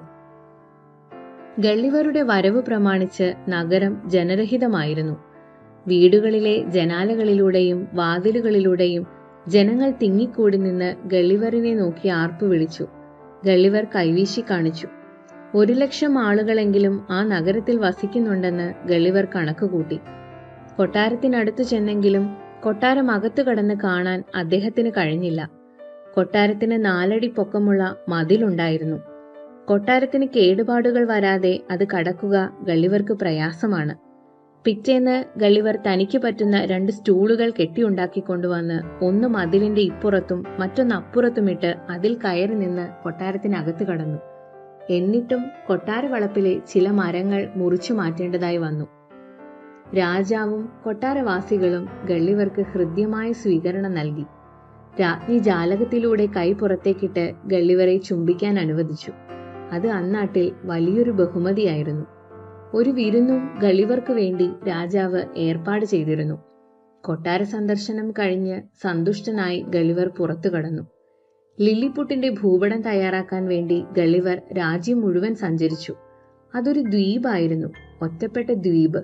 ഗള്ളിവരുടെ വരവ് പ്രമാണിച്ച് നഗരം ജനരഹിതമായിരുന്നു. വീടുകളിലെ ജനാലകളിലൂടെയും വാതിലുകളിലൂടെയും ജനങ്ങൾ തിങ്ങിക്കൂടി നിന്ന് ഗള്ളിവറിനെ നോക്കി ആർപ്പു വിളിച്ചു. ഗള്ളിവർ കൈവീശി കാണിച്ചു. 100,000 ആളുകളെങ്കിലും ആ നഗരത്തിൽ വസിക്കുന്നുണ്ടെന്ന് ഗള്ളിവർ കണക്കുകൂട്ടി. കൊട്ടാരത്തിനടുത്തു ചെന്നെങ്കിലും കൊട്ടാരം അകത്തു കടന്ന് കാണാൻ അദ്ദേഹത്തിന് കഴിഞ്ഞില്ല. കൊട്ടാരത്തിന് 4 അടി പൊക്കമുള്ള മതിലുണ്ടായിരുന്നു. കൊട്ടാരത്തിന് കേടുപാടുകൾ വരാതെ അത് കടക്കുക ഗള്ളിവർക്ക് പ്രയാസമാണ്. പിറ്റേന്ന് ഗള്ളിവർ തനിക്ക് പറ്റുന്ന 2 സ്റ്റൂളുകൾ കെട്ടിയുണ്ടാക്കിക്കൊണ്ടുവന്ന് ഒന്ന് മതിലിന്റെ ഇപ്പുറത്തും മറ്റൊന്ന് അപ്പുറത്തുമിട്ട് അതിൽ കയറി നിന്ന് കൊട്ടാരത്തിനകത്ത് കടന്നു. എന്നിട്ടും കൊട്ടാര വളപ്പിലെ ചില മരങ്ങൾ മുറിച്ചു മാറ്റേണ്ടതായി വന്നു. രാജാവും കൊട്ടാരവാസികളും ഗള്ളിവർക്ക് ഹൃദ്യമായ സ്വീകരണം നൽകി. രാജ്ഞി ജാലകത്തിലൂടെ കൈ പുറത്തേക്കിട്ട് ഗള്ളിവറെ ചുംബിക്കാൻ അനുവദിച്ചു. അത് അന്നാട്ടിൽ വലിയൊരു ബഹുമതിയായിരുന്നു. ഒരു വിരുന്നും ഗള്ളിവർക്ക് വേണ്ടി രാജാവ് ഏർപ്പാട് ചെയ്തിരുന്നു. കൊട്ടാര സന്ദർശനം കഴിഞ്ഞ് സന്തുഷ്ടനായി ഗള്ളിവർ പുറത്തു കടന്നു. ലില്ലിപുട്ടിന്റെ ഭൂപടം തയ്യാറാക്കാൻ വേണ്ടി ഗള്ളിവർ രാജ്യം മുഴുവൻ സഞ്ചരിച്ചു. അതൊരു ദ്വീപായിരുന്നു, ഒറ്റപ്പെട്ട ദ്വീപ്.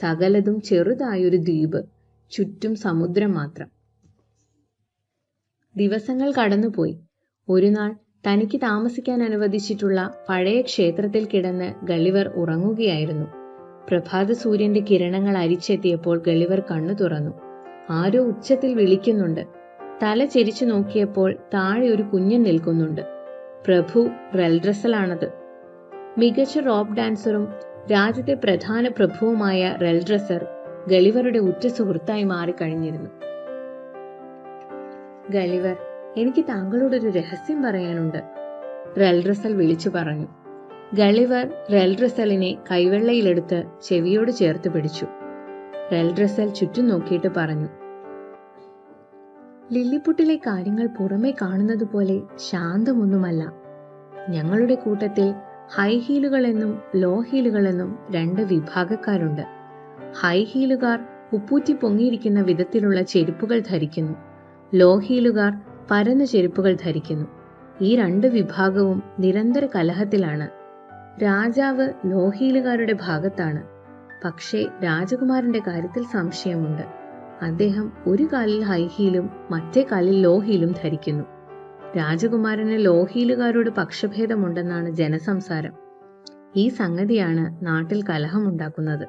സകലതും ചെറുതായൊരു ദ്വീപ്, ചുറ്റും സമുദ്രം മാത്രം. ദിവസങ്ങൾ കടന്നുപോയി. ഒരു നാൾ തനിക്ക് താമസിക്കാൻ അനുവദിച്ചിട്ടുള്ള പഴയ ക്ഷേത്രത്തിൽ കിടന്ന് ഗള്ളിവർ ഉറങ്ങുകയായിരുന്നു. പ്രഭാത സൂര്യന്റെ കിരണങ്ങൾ അരിച്ചെത്തിയപ്പോൾ ഗള്ളിവർ കണ്ണു തുറന്നു. ആരോ ഉച്ചത്തിൽ വിളിക്കുന്നുണ്ട്. തല ചെരിച്ചു നോക്കിയപ്പോൾ താഴെ ഒരു കുഞ്ഞൻ നിൽക്കുന്നുണ്ട്. പ്രഭു റെൽഡ്രസലാണത്. മികച്ച റോപ്പ് ഡാൻസറും രാജ്യത്തെ പ്രധാന പ്രഭുവുമായ റെൽഡ്രസർ ഗള്ളിവറുടെ ഉറ്റ സുഹൃത്തായി മാറിക്കഴിഞ്ഞിരുന്നു. ഗള്ളിവർ എനിക്ക് താങ്കളോടൊരു രഹസ്യം പറയാനുണ്ട്, റെൽഡ്രസൽ വിളിച്ചു പറഞ്ഞു. ഗളിവർ റെൽഡ്രസലിനെ കൈവെള്ളയിലെടുത്ത് ചെവിയോട് ചേർത്ത് പിടിച്ചു. റെൽഡ്രസൽ ചുറ്റും നോക്കിയിട്ട് പറഞ്ഞു, ലില്ലിപുട്ടിലെ കാര്യങ്ങൾ പുറമേ കാണുന്നത് പോലെ ശാന്തമൊന്നുമല്ല. ഞങ്ങളുടെ കൂട്ടത്തിൽ ഹൈ ഹീലുകളെന്നും ലോ ഹീലുകളെന്നും 2 വിഭാഗക്കാരുണ്ട്. ഹൈ ഹീലുകാർ ഉപ്പൂറ്റി പൊങ്ങിയിരിക്കുന്ന വിധത്തിലുള്ള ചെരുപ്പുകൾ ധരിക്കുന്നു. ലോ ഹീലുകാർ പരന്ന ചെരുപ്പുകൾ ധരിക്കുന്നു. ഈ 2 വിഭാഗവും നിരന്തര കലഹത്തിലാണ്. രാജാവ് ലോ ഹീലുകാരുടെ ഭാഗത്താണ്. പക്ഷേ രാജകുമാരന്റെ കാര്യത്തിൽ സംശയമുണ്ട്. അദ്ദേഹം ഒരു കാലിൽ ഹൈ ഹീലും മറ്റേ കാലിൽ ലോ ഹീലും ധരിക്കുന്നു. രാജകുമാരന് ലോ ഹീലുകാരോട് പക്ഷഭേദമുണ്ടെന്നാണ് ജനസംസാരം. ഈ സംഗതിയാണ് നാട്ടിൽ കലഹമുണ്ടാക്കുന്നത്.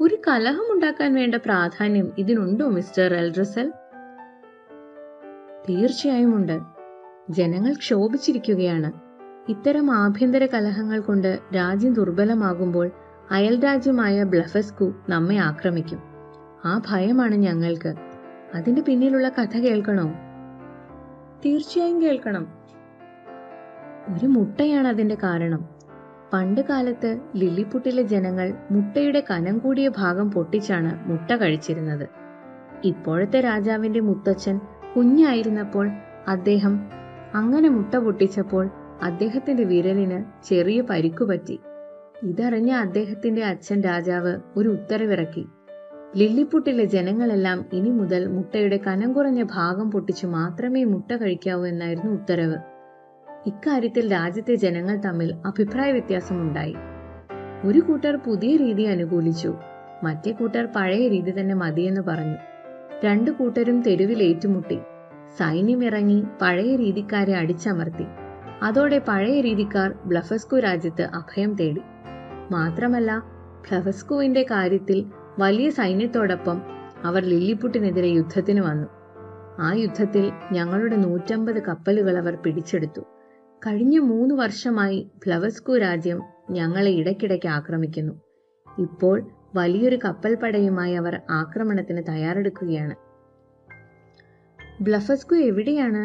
ഒരു കലഹമുണ്ടാക്കാൻ വേണ്ട പ്രാധാന്യം ഇതിനുണ്ടോ മിസ്റ്റർ റെൽഡ്രസൽ? തീർച്ചയായും ഉണ്ട്. ജനങ്ങൾ ക്ഷോഭിച്ചിരിക്കുകയാണ്. ഇത്തരം ആഭ്യന്തര കലഹങ്ങൾ കൊണ്ട് രാജ്യം ദുർബലമാകുമ്പോൾ അയൽരാജ്യമായ ബ്ലഫസ്കു നമ്മെ ആക്രമിക്കും. ആ ഭയമാണ് ഞങ്ങൾക്ക്. അതിന്റെ പിന്നിലുള്ള കഥ കേൾക്കണോ? തീർച്ചയായും കേൾക്കണം. ഒരു മുട്ടയാണ് അതിന്റെ കാരണം. പണ്ട് കാലത്ത് ലില്ലിപുട്ടിലെ ജനങ്ങൾ മുട്ടയുടെ കനം കൂടിയ ഭാഗം പൊട്ടിച്ചാണ് മുട്ട കഴിച്ചിരുന്നത്. ഇപ്പോഴത്തെ രാജാവിന്റെ മുത്തച്ഛൻ കുഞ്ഞായിരുന്നപ്പോൾ അദ്ദേഹം അങ്ങനെ മുട്ട പൊട്ടിച്ചപ്പോൾ അദ്ദേഹത്തിന്റെ വിരലിന് ചെറിയ പരിക്കുപറ്റി. ഇതറിഞ്ഞ അദ്ദേഹത്തിന്റെ അച്ഛൻ രാജാവ് ഒരു ഉത്തരവിറക്കി. ലില്ലിപുട്ടിലെ ജനങ്ങളെല്ലാം ഇനി മുതൽ മുട്ടയുടെ കനം കുറഞ്ഞ ഭാഗം പൊട്ടിച്ചു മാത്രമേ മുട്ട കഴിക്കാവൂ എന്നായിരുന്നു ഉത്തരവ്. ഇക്കാര്യത്തിൽ രാജ്യത്തെ ജനങ്ങൾ തമ്മിൽ അഭിപ്രായ വ്യത്യാസമുണ്ടായി. ഒരു കൂട്ടർ പുതിയ രീതി അനുകൂലിച്ചു, മറ്റേ കൂട്ടർ പഴയ രീതി തന്നെ മതിയെന്ന് പറഞ്ഞു. 2 കൂട്ടരും തെരുവിൽ ഏറ്റുമുട്ടി. സൈന്യമിറങ്ങി പഴയ രീതിക്കാരെ അടിച്ചമർത്തി. അതോടെ പഴയ രീതിക്കാർ ബ്ലഫസ്കു രാജ്യത്ത് അഭയം തേടി. മാത്രമല്ല, ബ്ലഫസ്കുവിന്റെ കാര്യത്തിൽ വലിയ സൈന്യത്തോടൊപ്പം അവർ ലില്ലിപുട്ടിനെതിരെ യുദ്ധത്തിന് വന്നു. ആ യുദ്ധത്തിൽ ഞങ്ങളുടെ 150 കപ്പലുകൾ അവർ പിടിച്ചെടുത്തു. കഴിഞ്ഞ 3 വർഷമായി ബ്ലഫസ്കു രാജ്യം ഞങ്ങളെ ഇടയ്ക്കിടയ്ക്ക് ആക്രമിക്കുന്നു. ഇപ്പോൾ വലിയൊരു കപ്പൽപ്പടയുമായി അവർ ആക്രമണത്തിന് തയ്യാറെടുക്കുകയാണ്. ബ്ലഫസ്കു എവിടെയാണ്?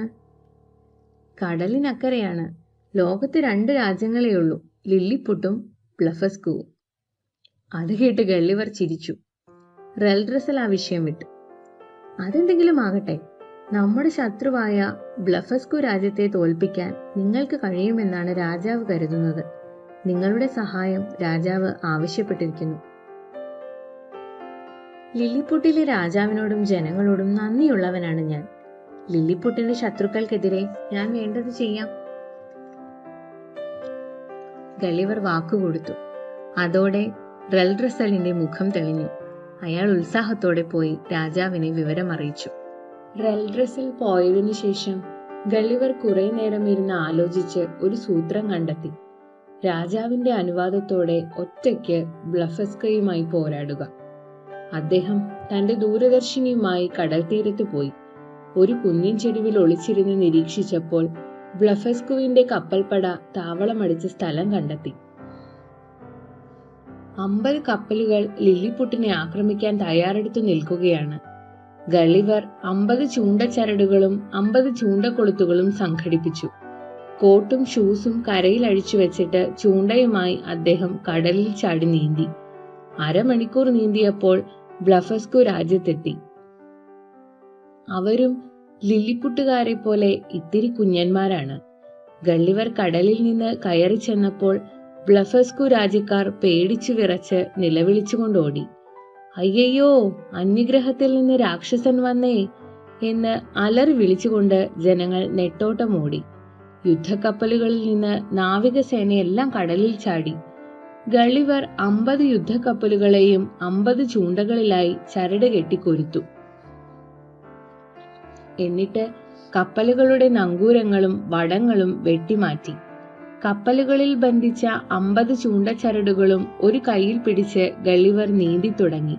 കടലിനക്കരെയാണ്. ലോകത്ത് 2 രാജ്യങ്ങളേ ഉള്ളൂ, ലില്ലിപുട്ടും ബ്ലഫസ്കുവും. അത് കേട്ട് ഗള്ളിവർ ചിരിച്ചു. റെൽഡ്രസൽ ആ വിഷയം വിട്ടു. അതെന്തെങ്കിലും ആകട്ടെ, നമ്മുടെ ശത്രുവായ ബ്ലഫസ്കു രാജ്യത്തെ തോൽപ്പിക്കാൻ നിങ്ങൾക്ക് കഴിയുമെന്നാണ് രാജാവ് കരുതുന്നത്. നിങ്ങളുടെ സഹായം രാജാവ് ആവശ്യപ്പെട്ടിരിക്കുന്നു. ലില്ലിപുട്ടിലെ രാജാവിനോടും ജനങ്ങളോടും നന്ദിയുള്ളവനാണ് ഞാൻ. ലില്ലിപുട്ടിന്റെ ശത്രുക്കൾക്കെതിരെ ഞാൻ വേണ്ടത് ചെയ്യാം. ഗളിവർ വാക്കുകൊടുത്തു. അതോടെ റെൽഡ്രസലിന്റെ മുഖം തെളിഞ്ഞു. അയാൾ ഉത്സാഹത്തോടെ പോയി രാജാവിനെ വിവരമറിയിച്ചു. റെൽഡ്രസൽ പോയതിനു ശേഷം ഗളിവർ കുറെ നേരം ഇരുന്ന് ആലോചിച്ച് ഒരു സൂത്രം കണ്ടെത്തി. രാജാവിന്റെ അനുവാദത്തോടെ ഒറ്റയ്ക്ക് ബ്ലഫസ്കയുമായി പോരാടുക. അദ്ദേഹം തന്റെ ദൂരദർശിനിയുമായി കടൽ തീരത്ത് പോയി. ഒരു കുന്നിൻ ചെരുവിൽ ഒളിച്ചിരുന്ന് നിരീക്ഷിച്ചപ്പോൾ ബ്ലഫസ്കുവിന്റെ കപ്പൽപ്പട താവളമടിച്ച സ്ഥലം കണ്ടെത്തി. 50 കപ്പലുകൾ ലില്ലിപുട്ടിനെ ആക്രമിക്കാൻ തയ്യാറെടുത്തു നിൽക്കുകയാണ്. ഗളിവർ 50 ചൂണ്ടച്ചരടുകളും 50 ചൂണ്ടക്കൊളുത്തുകളും സംഘടിപ്പിച്ചു. കോട്ടും ഷൂസും കരയിൽ അഴിച്ചു വെച്ചിട്ട് ചൂണ്ടയുമായി അദ്ദേഹം കടലിൽ ചാടി നീന്തി. അരമണിക്കൂർ നീന്തിയപ്പോൾ ബ്ലഫസ്കു രാജ്യത്തെത്തി. അവരും ലില്ലിപുട്ടുകാരെ പോലെ ഇത്തിരി കുഞ്ഞന്മാരാണ്. ഗള്ളിവർ കടലിൽ നിന്ന് കയറി ചെന്നപ്പോൾ ബ്ലഫസ്കു രാജ്യക്കാർ പേടിച്ചു വിറച്ച് നിലവിളിച്ചുകൊണ്ടോടി. അയ്യയ്യോ, അന്യഗ്രഹത്തിൽ നിന്ന് രാക്ഷസൻ വന്നേ എന്ന് അലറി വിളിച്ചുകൊണ്ട് ജനങ്ങൾ നെട്ടോട്ടമോടി. യുദ്ധക്കപ്പലുകളിൽ നിന്ന് നാവികസേനയെല്ലാം കടലിൽ ചാടി. ഗളിവർ 50 യുദ്ധക്കപ്പലുകളെയും 50 ചൂണ്ടകളിലായി ചരട് കെട്ടിക്കൊരുത്തു. എന്നിട്ട് കപ്പലുകളുടെ നങ്കൂരങ്ങളും വടങ്ങളും വെട്ടിമാറ്റി. കപ്പലുകളിൽ ബന്ധിച്ച 50 ചൂണ്ടച്ചരടുകളും ഒരു കൈയിൽ പിടിച്ച് ഗളിവർ നീന്തി തുടങ്ങി.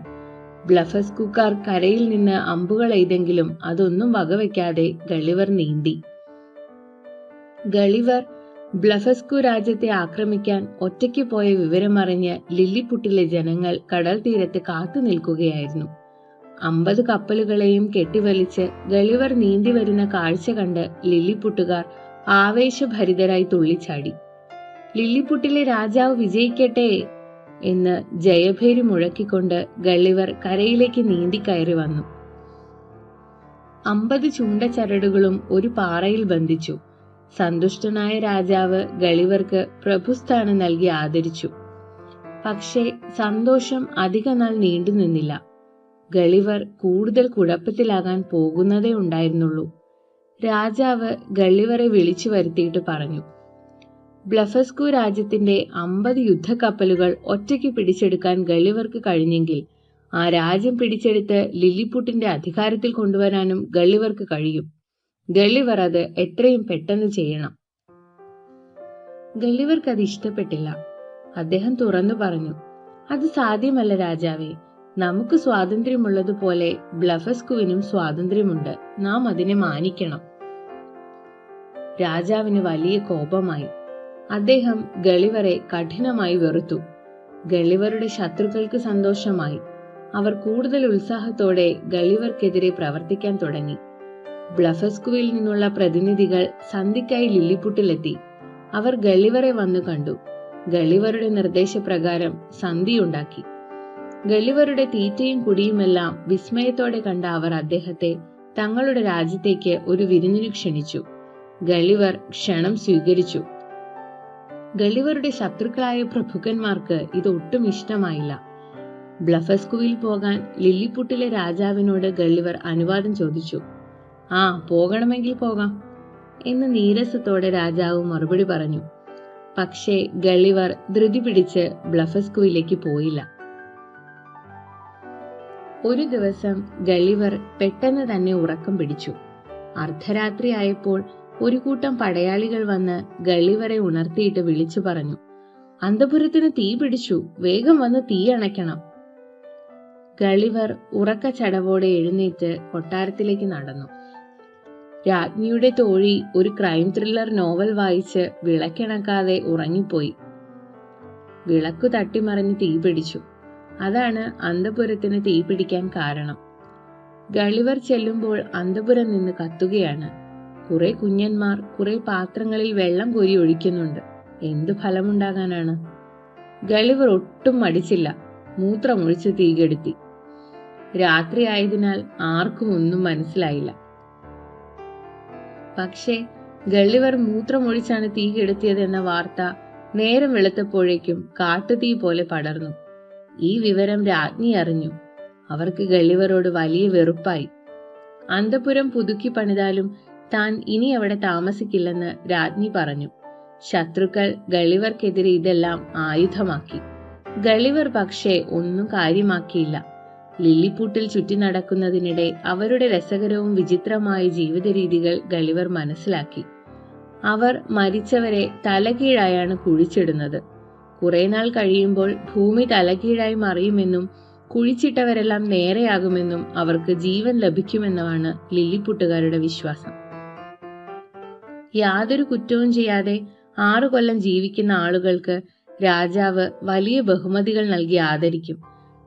ബ്ലഫസ്കുക്കാർ കരയിൽ നിന്ന് അമ്പുകൾ എയ്തെങ്കിലും അതൊന്നും വകവയ്ക്കാതെ ഗളിവർ നീന്തി. ഗളിവർ ബ്ലഫസ്കു രാജ്യത്തെ ആക്രമിക്കാൻ ഒറ്റയ്ക്ക് പോയ വിവരമറിഞ്ഞ് ലില്ലിപുട്ടിലെ ജനങ്ങൾ കടൽ തീരത്ത് കാത്തു നിൽക്കുകയായിരുന്നു. 50 കപ്പലുകളെയും കെട്ടിവലിച്ച് ഗളിവർ നീന്തി വരുന്ന കാഴ്ച കണ്ട് ലില്ലിപുട്ടുകാർ ആവേശഭരിതരായി തുള്ളിച്ചാടി. ലില്ലിപുട്ടിലെ രാജാവ് വിജയിക്കട്ടെ എന്ന് ജയഭേരി മുഴക്കിക്കൊണ്ട് ഗളിവർ കരയിലേക്ക് നീന്തി കയറി വന്നു. 50 ചുണ്ടച്ചരടുകളും ഒരു പാറയിൽ ബന്ധിച്ചു. സന്തുഷ്ടനായ രാജാവ് ഗളിവർക്ക് പ്രഭുസ്ഥാനം നൽകി ആദരിച്ചു. പക്ഷേ സന്തോഷം അധികനാൾ നീണ്ടുനിന്നില്ല. ഗളിവർ കൂടുതൽ കുഴപ്പത്തിലാകാൻ പോകുന്നതേ ഉണ്ടായിരുന്നുള്ളൂ. രാജാവ് ഗളിവറെ വിളിച്ചു വരുത്തിയിട്ട് പറഞ്ഞു, ബ്ലഫസ്കു രാജ്യത്തിന്റെ 50 യുദ്ധക്കപ്പലുകൾ ഒറ്റയ്ക്ക് പിടിച്ചെടുക്കാൻ ഗളിവർക്ക് കഴിഞ്ഞെങ്കിൽ ആ രാജ്യം പിടിച്ചെടുത്ത് ലില്ലിപുട്ടിന്റെ അധികാരത്തിൽ കൊണ്ടുവരാനും ഗളിവർക്ക് കഴിയും. ഗളിവർ അത് എത്രയും പെട്ടെന്ന് ചെയ്യണം. ഗളിവർക്ക് അത് ഇഷ്ടപ്പെട്ടില്ല. അദ്ദേഹം തുറന്നു പറഞ്ഞു, അത് സാധ്യമല്ല രാജാവേ. നമുക്ക് സ്വാതന്ത്ര്യമുള്ളതുപോലെ ബ്ലഫസ്കുവിനും സ്വാതന്ത്ര്യമുണ്ട്. നാം അതിനെ മാനിക്കണം. രാജാവിന് വലിയ കോപമായി. അദ്ദേഹം ഗളിവറെ കഠിനമായി വെറുത്തു. ഗളിവറുടെ ശത്രുക്കൾക്ക് സന്തോഷമായി. അവർ കൂടുതൽ ഉത്സാഹത്തോടെ ഗളിവർക്കെതിരെ പ്രവർത്തിക്കാൻ തുടങ്ങി. ബ്ലഫസ്കുവിൽ നിന്നുള്ള പ്രതിനിധികൾ സന്ധിക്കായി ലില്ലിപുട്ടിലെത്തി. അവർ ഗളിവറെ വന്നു കണ്ടു. ഗളിവറുടെ നിർദ്ദേശപ്രകാരം സന്ധിയുണ്ടാക്കി. ഗളിവറുടെ തീറ്റയും കുടിയുമെല്ലാം വിസ്മയത്തോടെ കണ്ട അവർ അദ്ദേഹത്തെ തങ്ങളുടെ രാജ്യത്തേക്ക് ഒരു വിരുന്നിനു ക്ഷണിച്ചു. ഗളിവർ ക്ഷണം സ്വീകരിച്ചു. ഗളിവറുടെ ശത്രുക്കളായ പ്രഭുക്കന്മാർക്ക് ഇത് ഒട്ടും ഇഷ്ടമായില്ല. ബ്ലഫസ്കുവിൽ പോകാൻ ലില്ലിപുട്ടിലെ രാജാവിനോട് ഗളിവർ അനുവാദം ചോദിച്ചു. ആ, പോകണമെങ്കിൽ പോകാം എന്ന് നീരസത്തോടെ രാജാവ് മറുപടി പറഞ്ഞു. പക്ഷേ ഗളിവർ ധൃതി പിടിച്ച് ബ്ലഫസ്കുവിലേക്ക് പോയില്ല. ഒരു ദിവസം ഗളിവർ പെട്ടെന്ന് തന്നെ ഉറക്കം പിടിച്ചു. അർദ്ധരാത്രിയായപ്പോൾ ഒരു കൂട്ടം പടയാളികൾ വന്ന് ഗളിവറെ ഉണർത്തിയിട്ട് വിളിച്ചു പറഞ്ഞു, അന്തപുരത്തിന് തീ പിടിച്ചു, വേഗം വന്ന് തീ അണയ്ക്കണം. ഗളിവർ ഉറക്കച്ചടവോടെ എഴുന്നേറ്റ് കൊട്ടാരത്തിലേക്ക് നടന്നു. രാജ്ഞിയുടെ തോഴി ഒരു ക്രൈം ത്രില്ലർ നോവൽ വായിച്ച് വിളക്കിണക്കാതെ ഉറങ്ങിപ്പോയി. വിളക്കു തട്ടിമറിഞ്ഞ് തീ പിടിച്ചു. അതാണ് അന്തപുരത്തിന് തീ പിടിക്കാൻ കാരണം. ഗളിവർ ചെല്ലുമ്പോൾ അന്തപുരം നിന്ന് കത്തുകയാണ്. കുറെ കുഞ്ഞന്മാർ കുറെ പാത്രങ്ങളിൽ വെള്ളം കോരി ഒഴിക്കുന്നുണ്ട്. എന്തു ഫലമുണ്ടാകാനാണ്? ഗളിവർ ഒട്ടും മടിച്ചില്ല. മൂത്രമൊഴിച്ച് തീ കെടുത്തി. രാത്രി ആയതിനാൽ ആർക്കും ഒന്നും മനസ്സിലായില്ല. പക്ഷേ ഗളിവർ മൂത്രമൊഴിച്ചാണ് തീ കെടുത്തിയത് എന്ന വാർത്ത നേരം വെളുത്തപ്പോഴേക്കും കാട്ടുതീ പോലെ പടർന്നു. ഈ വിവരം രാജ്ഞി അറിഞ്ഞു. അവർക്ക് ഗളിവറോട് വലിയ വെറുപ്പായി. അന്തപുരം പുതുക്കി പണിതാലും താൻ ഇനി അവിടെ താമസിക്കില്ലെന്ന് രാജ്ഞി പറഞ്ഞു. ശത്രുക്കൾ ഗളിവർക്കെതിരെ ഇതെല്ലാം ആയുധമാക്കി. ഗളിവർ പക്ഷേ ഒന്നും കാര്യമാക്കിയില്ല. ലില്ലിപുട്ടിൽ ചുറ്റി നടക്കുന്നതിനിടെ അവരുടെ രസകരവും വിചിത്രമായ ജീവിത രീതികൾ ഗളിവർ മനസ്സിലാക്കി. അവർ മരിച്ചവരെ തലകീഴായാണ് കുഴിച്ചിടുന്നത്. കുറെ നാൾ കഴിയുമ്പോൾ ഭൂമി തലകീഴായി മറിയുമെന്നും കുഴിച്ചിട്ടവരെല്ലാം നേരെയാകുമെന്നും അവർക്ക് ജീവൻ ലഭിക്കുമെന്നുമാണ് ലില്ലിപുട്ടുകാരുടെ വിശ്വാസം. യാതൊരു കുറ്റവും ചെയ്യാതെ 6 കൊല്ലം ജീവിക്കുന്ന ആളുകൾക്ക് രാജാവ് വലിയ ബഹുമതികൾ നൽകി ആദരിക്കും.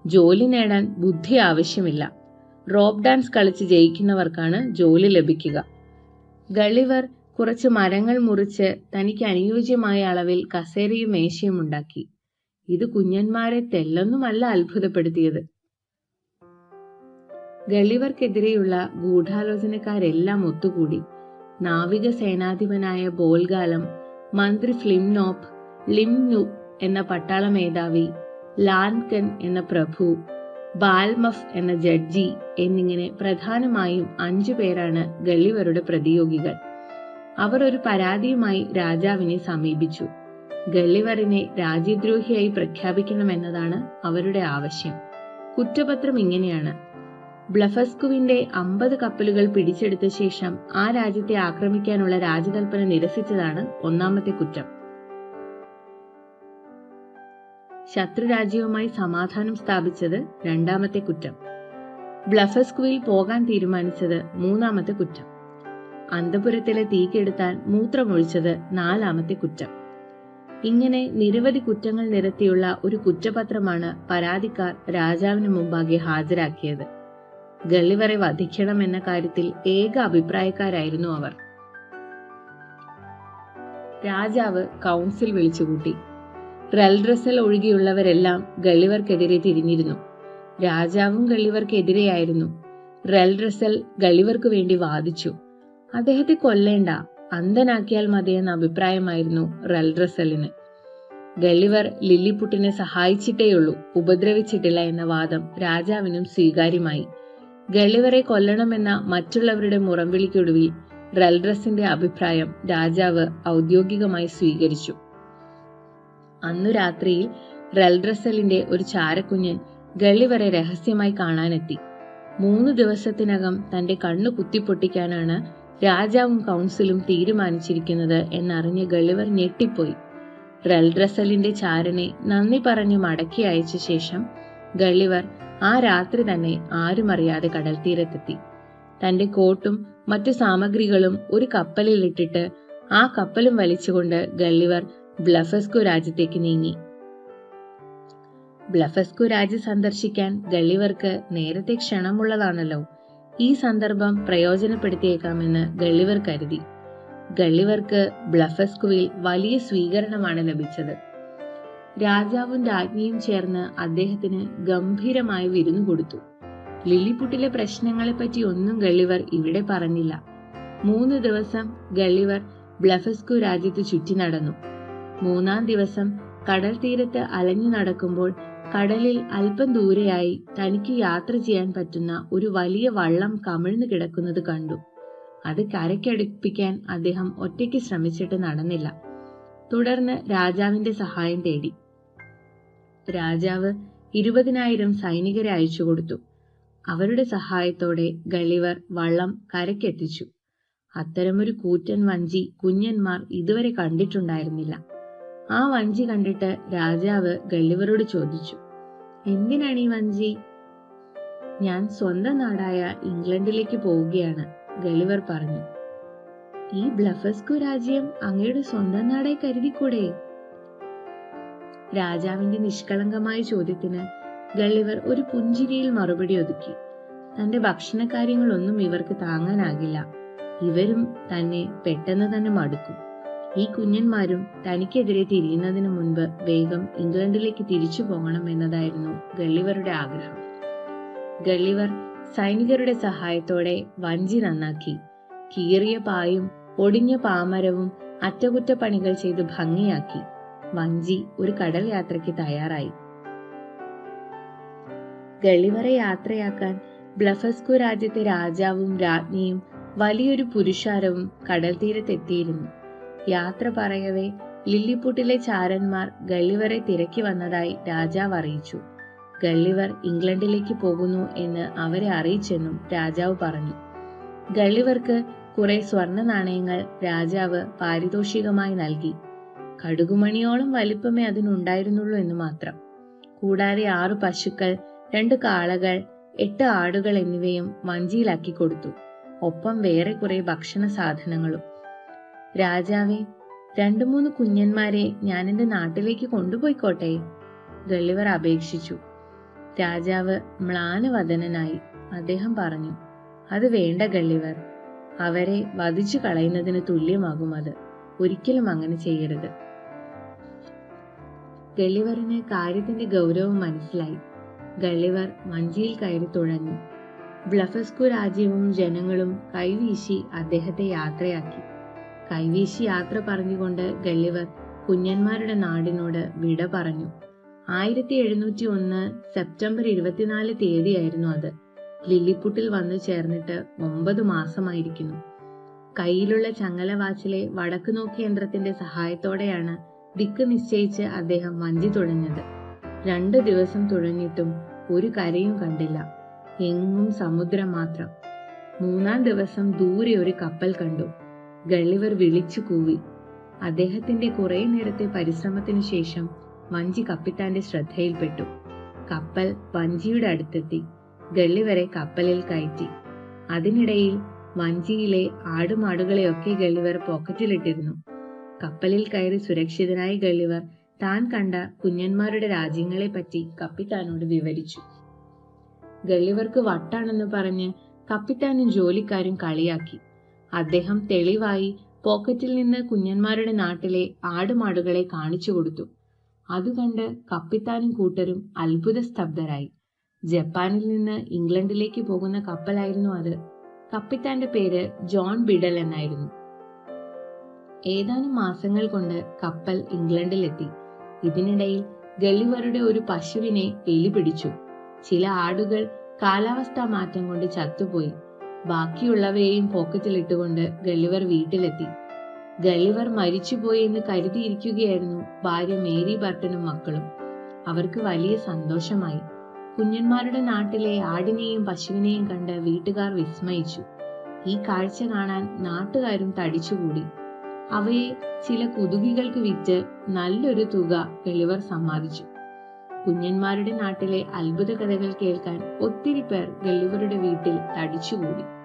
ജോലി നേടാൻ ബുദ്ധി ആവശ്യമില്ല. റോപ്പ് ഡാൻസ് കളിച്ച് ജയിക്കുന്നവർക്കാണ് ജോലി ലഭിക്കുക. ഗളിവർ കുറച്ച് മരങ്ങൾ മുറിച്ച് തനിക്ക് അനുയോജ്യമായ അളവിൽ കസേരയും മേശയും ഉണ്ടാക്കി. ഇത് കുഞ്ഞന്മാരെ തെല്ലൊന്നുമല്ല അത്ഭുതപ്പെടുത്തിയത്. ഗളിവർക്കെതിരെയുള്ള ഗൂഢാലോചനക്കാരെല്ലാം ഒത്തുകൂടി. നാവിക സേനാധിപനായ ബോൽഗാലം, മന്ത്രി ഫ്ലിംനോപ്പ്, ലിംനു എന്ന പട്ടാള മേധാവി, ലാൻകൻ എന്ന പ്രഭു, ബാൽമഫ് എന്ന ജഡ്ജി എന്നിങ്ങനെ പ്രധാനമായും 5 പേരാണ് ഗളിവറുടെ പ്രതിയോഗികൾ. അവർ ഒരു പരാതിയുമായി രാജാവിനെ സമീപിച്ചു. ഗളിവറിനെ രാജ്യദ്രോഹിയായി പ്രഖ്യാപിക്കണമെന്നതാണ് അവരുടെ ആവശ്യം. കുറ്റപത്രം ഇങ്ങനെയാണ്: ബ്ലഫസ്കുവിന്റെ 50 കപ്പലുകൾ പിടിച്ചെടുത്ത ശേഷം ആ രാജ്യത്തെ ആക്രമിക്കാനുള്ള രാജകൽപ്പന നിരസിച്ചതാണ് ഒന്നാമത്തെ കുറ്റം. ശത്രുരാജ്യവുമായി സമാധാനം സ്ഥാപിച്ചത് രണ്ടാമത്തെ കുറ്റം. ബ്ലഫസ്കുവിൽ പോകാൻ തീരുമാനിച്ചത് മൂന്നാമത്തെ കുറ്റം. അന്തപുരത്തിലെ തീ കെടുത്താൻ മൂത്രമൊഴിച്ചത് നാലാമത്തെ കുറ്റം. ഇങ്ങനെ നിരവധി കുറ്റങ്ങൾ നിരത്തിയുള്ള ഒരു കുറ്റപത്രമാണ് പരാതിക്കാർ രാജാവിന് മുമ്പാകെ ഹാജരാക്കിയത്. ഗള്ളിവറെ വധിക്കണമെന്ന കാര്യത്തിൽ ഏക അഭിപ്രായക്കാരായിരുന്നു അവർ. രാജാവ് കൗൺസിൽ വിളിച്ചുകൂട്ടി. റെൽഡ്രസൽ ഒഴികെയുള്ളവരെല്ലാം ഗള്ളിവർക്കെതിരെ തിരിഞ്ഞിരുന്നു. രാജാവും ഗള്ളിവർക്കെതിരെയായിരുന്നു. റെൽഡ്രസൽ ഗള്ളിവർക്ക് വേണ്ടി വാദിച്ചു. അദ്ദേഹത്തെ കൊല്ലേണ്ട, അന്ധനാക്കിയാൽ മതിയെന്ന അഭിപ്രായമായിരുന്നു റെൽഡ്രസലിന്. ഗള്ളിവർ ലില്ലിപുട്ടിനെ സഹായിച്ചിട്ടേയുള്ളൂ, ഉപദ്രവിച്ചിട്ടില്ല എന്ന വാദം രാജാവിനും സ്വീകാര്യമായി. ഗള്ളിവറെ കൊല്ലണമെന്ന മറ്റുള്ളവരുടെ മുറംവിളിക്കൊടുവിൽ റെൽഡ്രസിന്റെ അഭിപ്രായം രാജാവ് ഔദ്യോഗികമായി സ്വീകരിച്ചു. അന്നു രാത്രിയിൽ റെൽഡ്രസലിന്റെ ഒരു ചാരക്കുഞ്ഞൻ ഗള്ളിവറെ രഹസ്യമായി കാണാനെത്തി. 3 ദിവസത്തിനകം തന്റെ കണ്ണു കുത്തിപ്പൊട്ടിക്കാനാണ് രാജാവും കൗൺസിലും തീരുമാനിച്ചിരിക്കുന്നത് എന്നറിഞ്ഞ് ഗള്ളിവർ ഞെട്ടിപ്പോയി. റെൽഡ്രസലിന്റെ ചാരനെ നന്ദി പറഞ്ഞു മടക്കി അയച്ച ശേഷം ഗള്ളിവർ ആ രാത്രി തന്നെ ആരും അറിയാതെ കടൽ തീരത്തെത്തി. തന്റെ കോട്ടും മറ്റു സാമഗ്രികളും ഒരു കപ്പലിലിട്ടിട്ട് ആ കപ്പലും വലിച്ചുകൊണ്ട് ഗള്ളിവർ ബ്ലഫസ്കു രാജ്യത്തേക്ക് നീങ്ങി. ബ്ലഫസ്കു രാജ്യം സന്ദർശിക്കാൻ ഗള്ളിവർക്ക് നേരത്തെ ക്ഷണമുള്ളതാണല്ലോ. ഈ സന്ദർഭം പ്രയോജനപ്പെടുത്തിയേക്കാമെന്ന് ഗള്ളിവർ കരുതി. ഗള്ളിവർക്ക് ബ്ലഫസ്കുവിൽ വലിയ സ്വീകരണമാണ് ലഭിച്ചത്. രാജാവും രാജ്ഞിയും ചേർന്ന് അദ്ദേഹത്തിന് ഗംഭീരമായി വിരുന്നു കൊടുത്തു. ലില്ലിപുട്ടിലെ പ്രശ്നങ്ങളെപ്പറ്റി ഒന്നും ഗള്ളിവർ ഇവിടെ പറഞ്ഞില്ല. 3 ദിവസം ഗള്ളിവർ ബ്ലഫസ്കു രാജ്യത്ത് ചുറ്റി നടന്നു. 3-ാം ദിവസം കടൽ തീരത്ത് അലഞ്ഞു നടക്കുമ്പോൾ കടലിൽ അല്പം ദൂരെയായി തനിക്ക് യാത്ര ചെയ്യാൻ പറ്റുന്ന ഒരു വലിയ വള്ളം കമിഴ്ന്നു കിടക്കുന്നത് കണ്ടു. അത് കരയ്ക്കടുപ്പിക്കാൻ അദ്ദേഹം ഒറ്റയ്ക്ക് ശ്രമിച്ചിട്ട് നടന്നില്ല. തുടർന്ന് രാജാവിന്റെ സഹായം തേടി. രാജാവ് 20,000 സൈനികരെ അയച്ചുകൊടുത്തു. അവരുടെ സഹായത്തോടെ ഗള്ളിവർ വള്ളം കരയ്ക്കെത്തിച്ചു. അത്തരമൊരു കൂറ്റൻ വഞ്ചി കുഞ്ഞന്മാർ ഇതുവരെ കണ്ടിട്ടുണ്ടായിരുന്നില്ല. ആ വഞ്ചി കണ്ടിട്ട് രാജാവ് ഗള്ളിവരോട് ചോദിച്ചു, എന്തിനാണ് ഈ വഞ്ചി? ഞാൻ സ്വന്തം നാടായ ഇംഗ്ലണ്ടിലേക്ക് പോവുകയാണ്, ഗള്ളിവർ പറഞ്ഞു. ഈ ബ്ലഫസ്കു രാജ്യം അങ്ങയുടെ സ്വന്തം നാടായി കരുതിക്കൂടെ? രാജാവിന്റെ നിഷ്കളങ്കമായ ചോദ്യത്തിന് ഗള്ളിവർ ഒരു പുഞ്ചിരിയിൽ മറുപടി ഒതുക്കി. തന്റെ ഭക്ഷണകാര്യങ്ങളൊന്നും ഇവർക്ക് താങ്ങാനാകില്ല. ഇവരും തന്നെ പെട്ടെന്ന് തന്നെ മടുക്കും. ഈ കുഞ്ഞന്മാരും തനിക്കെതിരെ തിരിയുന്നതിന് മുൻപ് വേഗം ഇംഗ്ലണ്ടിലേക്ക് തിരിച്ചു പോകണം എന്നതായിരുന്നു ഗള്ളിവരുടെ ആഗ്രഹം. ഗള്ളിവർ സൈനികരുടെ സഹായത്തോടെ വഞ്ചി നന്നാക്കി. കീറിയ പായും ഒടിഞ്ഞ പാമരവും അറ്റകുറ്റപ്പണികൾ ചെയ്ത് ഭംഗിയാക്കി. വഞ്ചി ഒരു കടൽ യാത്രയ്ക്ക് തയ്യാറായി. ഗള്ളിവറെ യാത്രയാക്കാൻ ബ്ലഫസ്കു രാജ്യത്തെ രാജാവും രാജ്ഞിയും വലിയൊരു പുരുഷാരവും കടൽ തീരത്തെത്തിയിരുന്നു. യാത്ര പറയവേ ലില്ലിപുട്ടിലെ ചാരന്മാർ ഗള്ളിവറെ തിരക്കി വന്നതായി രാജാവ് അറിയിച്ചു. ഗള്ളിവർ ഇംഗ്ലണ്ടിലേക്ക് പോകുന്നു എന്ന് അവരെ അറിയിച്ചെന്നും രാജാവ് പറഞ്ഞു. ഗള്ളിവർക്ക് കുറെ സ്വർണ്ണ നാണയങ്ങൾ രാജാവ് പാരിതോഷികമായി നൽകി. കടുകുമണിയോളം വലിപ്പമേ അതിനുണ്ടായിരുന്നുള്ളൂ എന്ന് മാത്രം. കൂടാതെ 6 പശുക്കൾ, 2 കാളകൾ, 8 ആടുകൾ എന്നിവയും വഞ്ചിയിലാക്കി കൊടുത്തു. ഒപ്പം വേറെ കുറെ ഭക്ഷണ സാധനങ്ങളും. രാജാവേ, 2-3 കുഞ്ഞന്മാരെ ഞാൻ എന്റെ നാട്ടിലേക്ക് കൊണ്ടുപോയിക്കോട്ടെ, ഗള്ളിവർ അപേക്ഷിച്ചു. രാജാവ് മ്ലാനവദനായി. അദ്ദേഹം പറഞ്ഞു, അത് വേണ്ട ഗള്ളിവർ, അവരെ വധിച്ചു കളയുന്നതിന് തുല്യമാകും അത്. ഒരിക്കലും അങ്ങനെ ചെയ്യരുത്. ഗള്ളിവറിന് കാര്യത്തിന്റെ ഗൗരവം മനസ്സിലായി. ഗള്ളിവർ വഞ്ചിയിൽ കയറി തുഴഞ്ഞു. ബ്ലഫസ്കു രാജ്യവും ജനങ്ങളും കൈവീശി അദ്ദേഹത്തെ യാത്രയാക്കി. കൈവീശി യാത്ര പറഞ്ഞുകൊണ്ട് ഗള്ളിവർ കുഞ്ഞന്മാരുടെ നാടിനോട് വിട പറഞ്ഞു. 1701 സെപ്റ്റംബർ 24 തീയതിയായിരുന്നു അത്. ലില്ലിപുട്ടിൽ വന്നു ചേർന്നിട്ട് 9 മാസമായിരിക്കുന്നു. കയ്യിലുള്ള ചങ്ങലവാച്ചിലെ വടക്ക് നോക്കി യന്ത്രത്തിന്റെ സഹായത്തോടെയാണ് ദിക്ക് നിശ്ചയിച്ച് അദ്ദേഹം വഞ്ചി തുഴഞ്ഞത്. 2 ദിവസം തുഴഞ്ഞിട്ടും ഒരു കരയും കണ്ടില്ല. എങ്ങും സമുദ്രം മാത്രം. 3-ാം ദിവസം ദൂരെ ഒരു കപ്പൽ കണ്ടു. ഗള്ളിവർ വിളിച്ചു കൂവി. അദ്ദേഹത്തിന്റെ കുറെ നേരത്തെ പരിശ്രമത്തിനു ശേഷം വഞ്ചി കപ്പിത്താന്റെ ശ്രദ്ധയിൽപ്പെട്ടു. കപ്പൽ വഞ്ചിയുടെ അടുത്തെത്തി. ഗള്ളിവരെ കപ്പലിൽ കയറ്റി. അതിനിടയിൽ വഞ്ചിയിലെ ആടുമാടുകളെയൊക്കെ ഗള്ളിവർ പോക്കറ്റിലിട്ടിരുന്നു. കപ്പലിൽ കയറി സുരക്ഷിതനായി ഗള്ളിവർ താൻ കണ്ട കുഞ്ഞന്മാരുടെ രാജ്യങ്ങളെപ്പറ്റി കപ്പിത്താനോട് വിവരിച്ചു. ഗള്ളിവർക്ക് വട്ടാണെന്ന് പറഞ്ഞ് കപ്പിത്താനും ജോലിക്കാരും കളിയാക്കി. അദ്ദേഹം തെളിവായി പോക്കറ്റിൽ നിന്ന് കുഞ്ഞന്മാരുടെ നാട്ടിലെ ആടുമാടുകളെ കാണിച്ചു കൊടുത്തു. അതുകണ്ട് കപ്പിത്താനും കൂട്ടരും അത്ഭുത സ്തബ്ധരായി. ജപ്പാനിൽ നിന്ന് ഇംഗ്ലണ്ടിലേക്ക് പോകുന്ന കപ്പലായിരുന്നു അത്. കപ്പിത്താന്റെ പേര് ജോൺ ബിഡൽ എന്നായിരുന്നു. ഏതാനും മാസങ്ങൾ കൊണ്ട് കപ്പൽ ഇംഗ്ലണ്ടിലെത്തി. ഇതിനിടയിൽ ഗള്ളിവരുടെ ഒരു പശുവിനെ എലി പിടിച്ചു. ചില ആടുകൾ കാലാവസ്ഥാ മാറ്റം കൊണ്ട് ചത്തുപോയി. ബാക്കിയുള്ളവയെയും പോക്കറ്റിലിട്ടുകൊണ്ട് ഗള്ളിവർ വീട്ടിലെത്തി. ഗള്ളിവർ മരിച്ചുപോയി എന്ന് കരുതിയിരിക്കുകയായിരുന്നു ഭാര്യ മേരി ബർട്ടനും മക്കളും. അവർക്ക് വലിയ സന്തോഷമായി. കുഞ്ഞന്മാരുടെ നാട്ടിലെ ആടിനെയും പശുവിനെയും കണ്ട് വീട്ടുകാർ വിസ്മയിച്ചു. ഈ കാഴ്ച കാണാൻ നാട്ടുകാരും തടിച്ചുകൂടി. അവയെ ചില കുതുകികൾക്ക് വിറ്റ് നല്ലൊരു തുക ഗള്ളിവർ സമ്പാദിച്ചു. കുഞ്ഞന്മാരുടെ നാട്ടിലെ അത്ഭുത കഥകൾ കേൾക്കാൻ ഒത്തിരി പേർ ഗള്ളിവരുടെ വീട്ടിൽ തടിച്ചുകൂടി.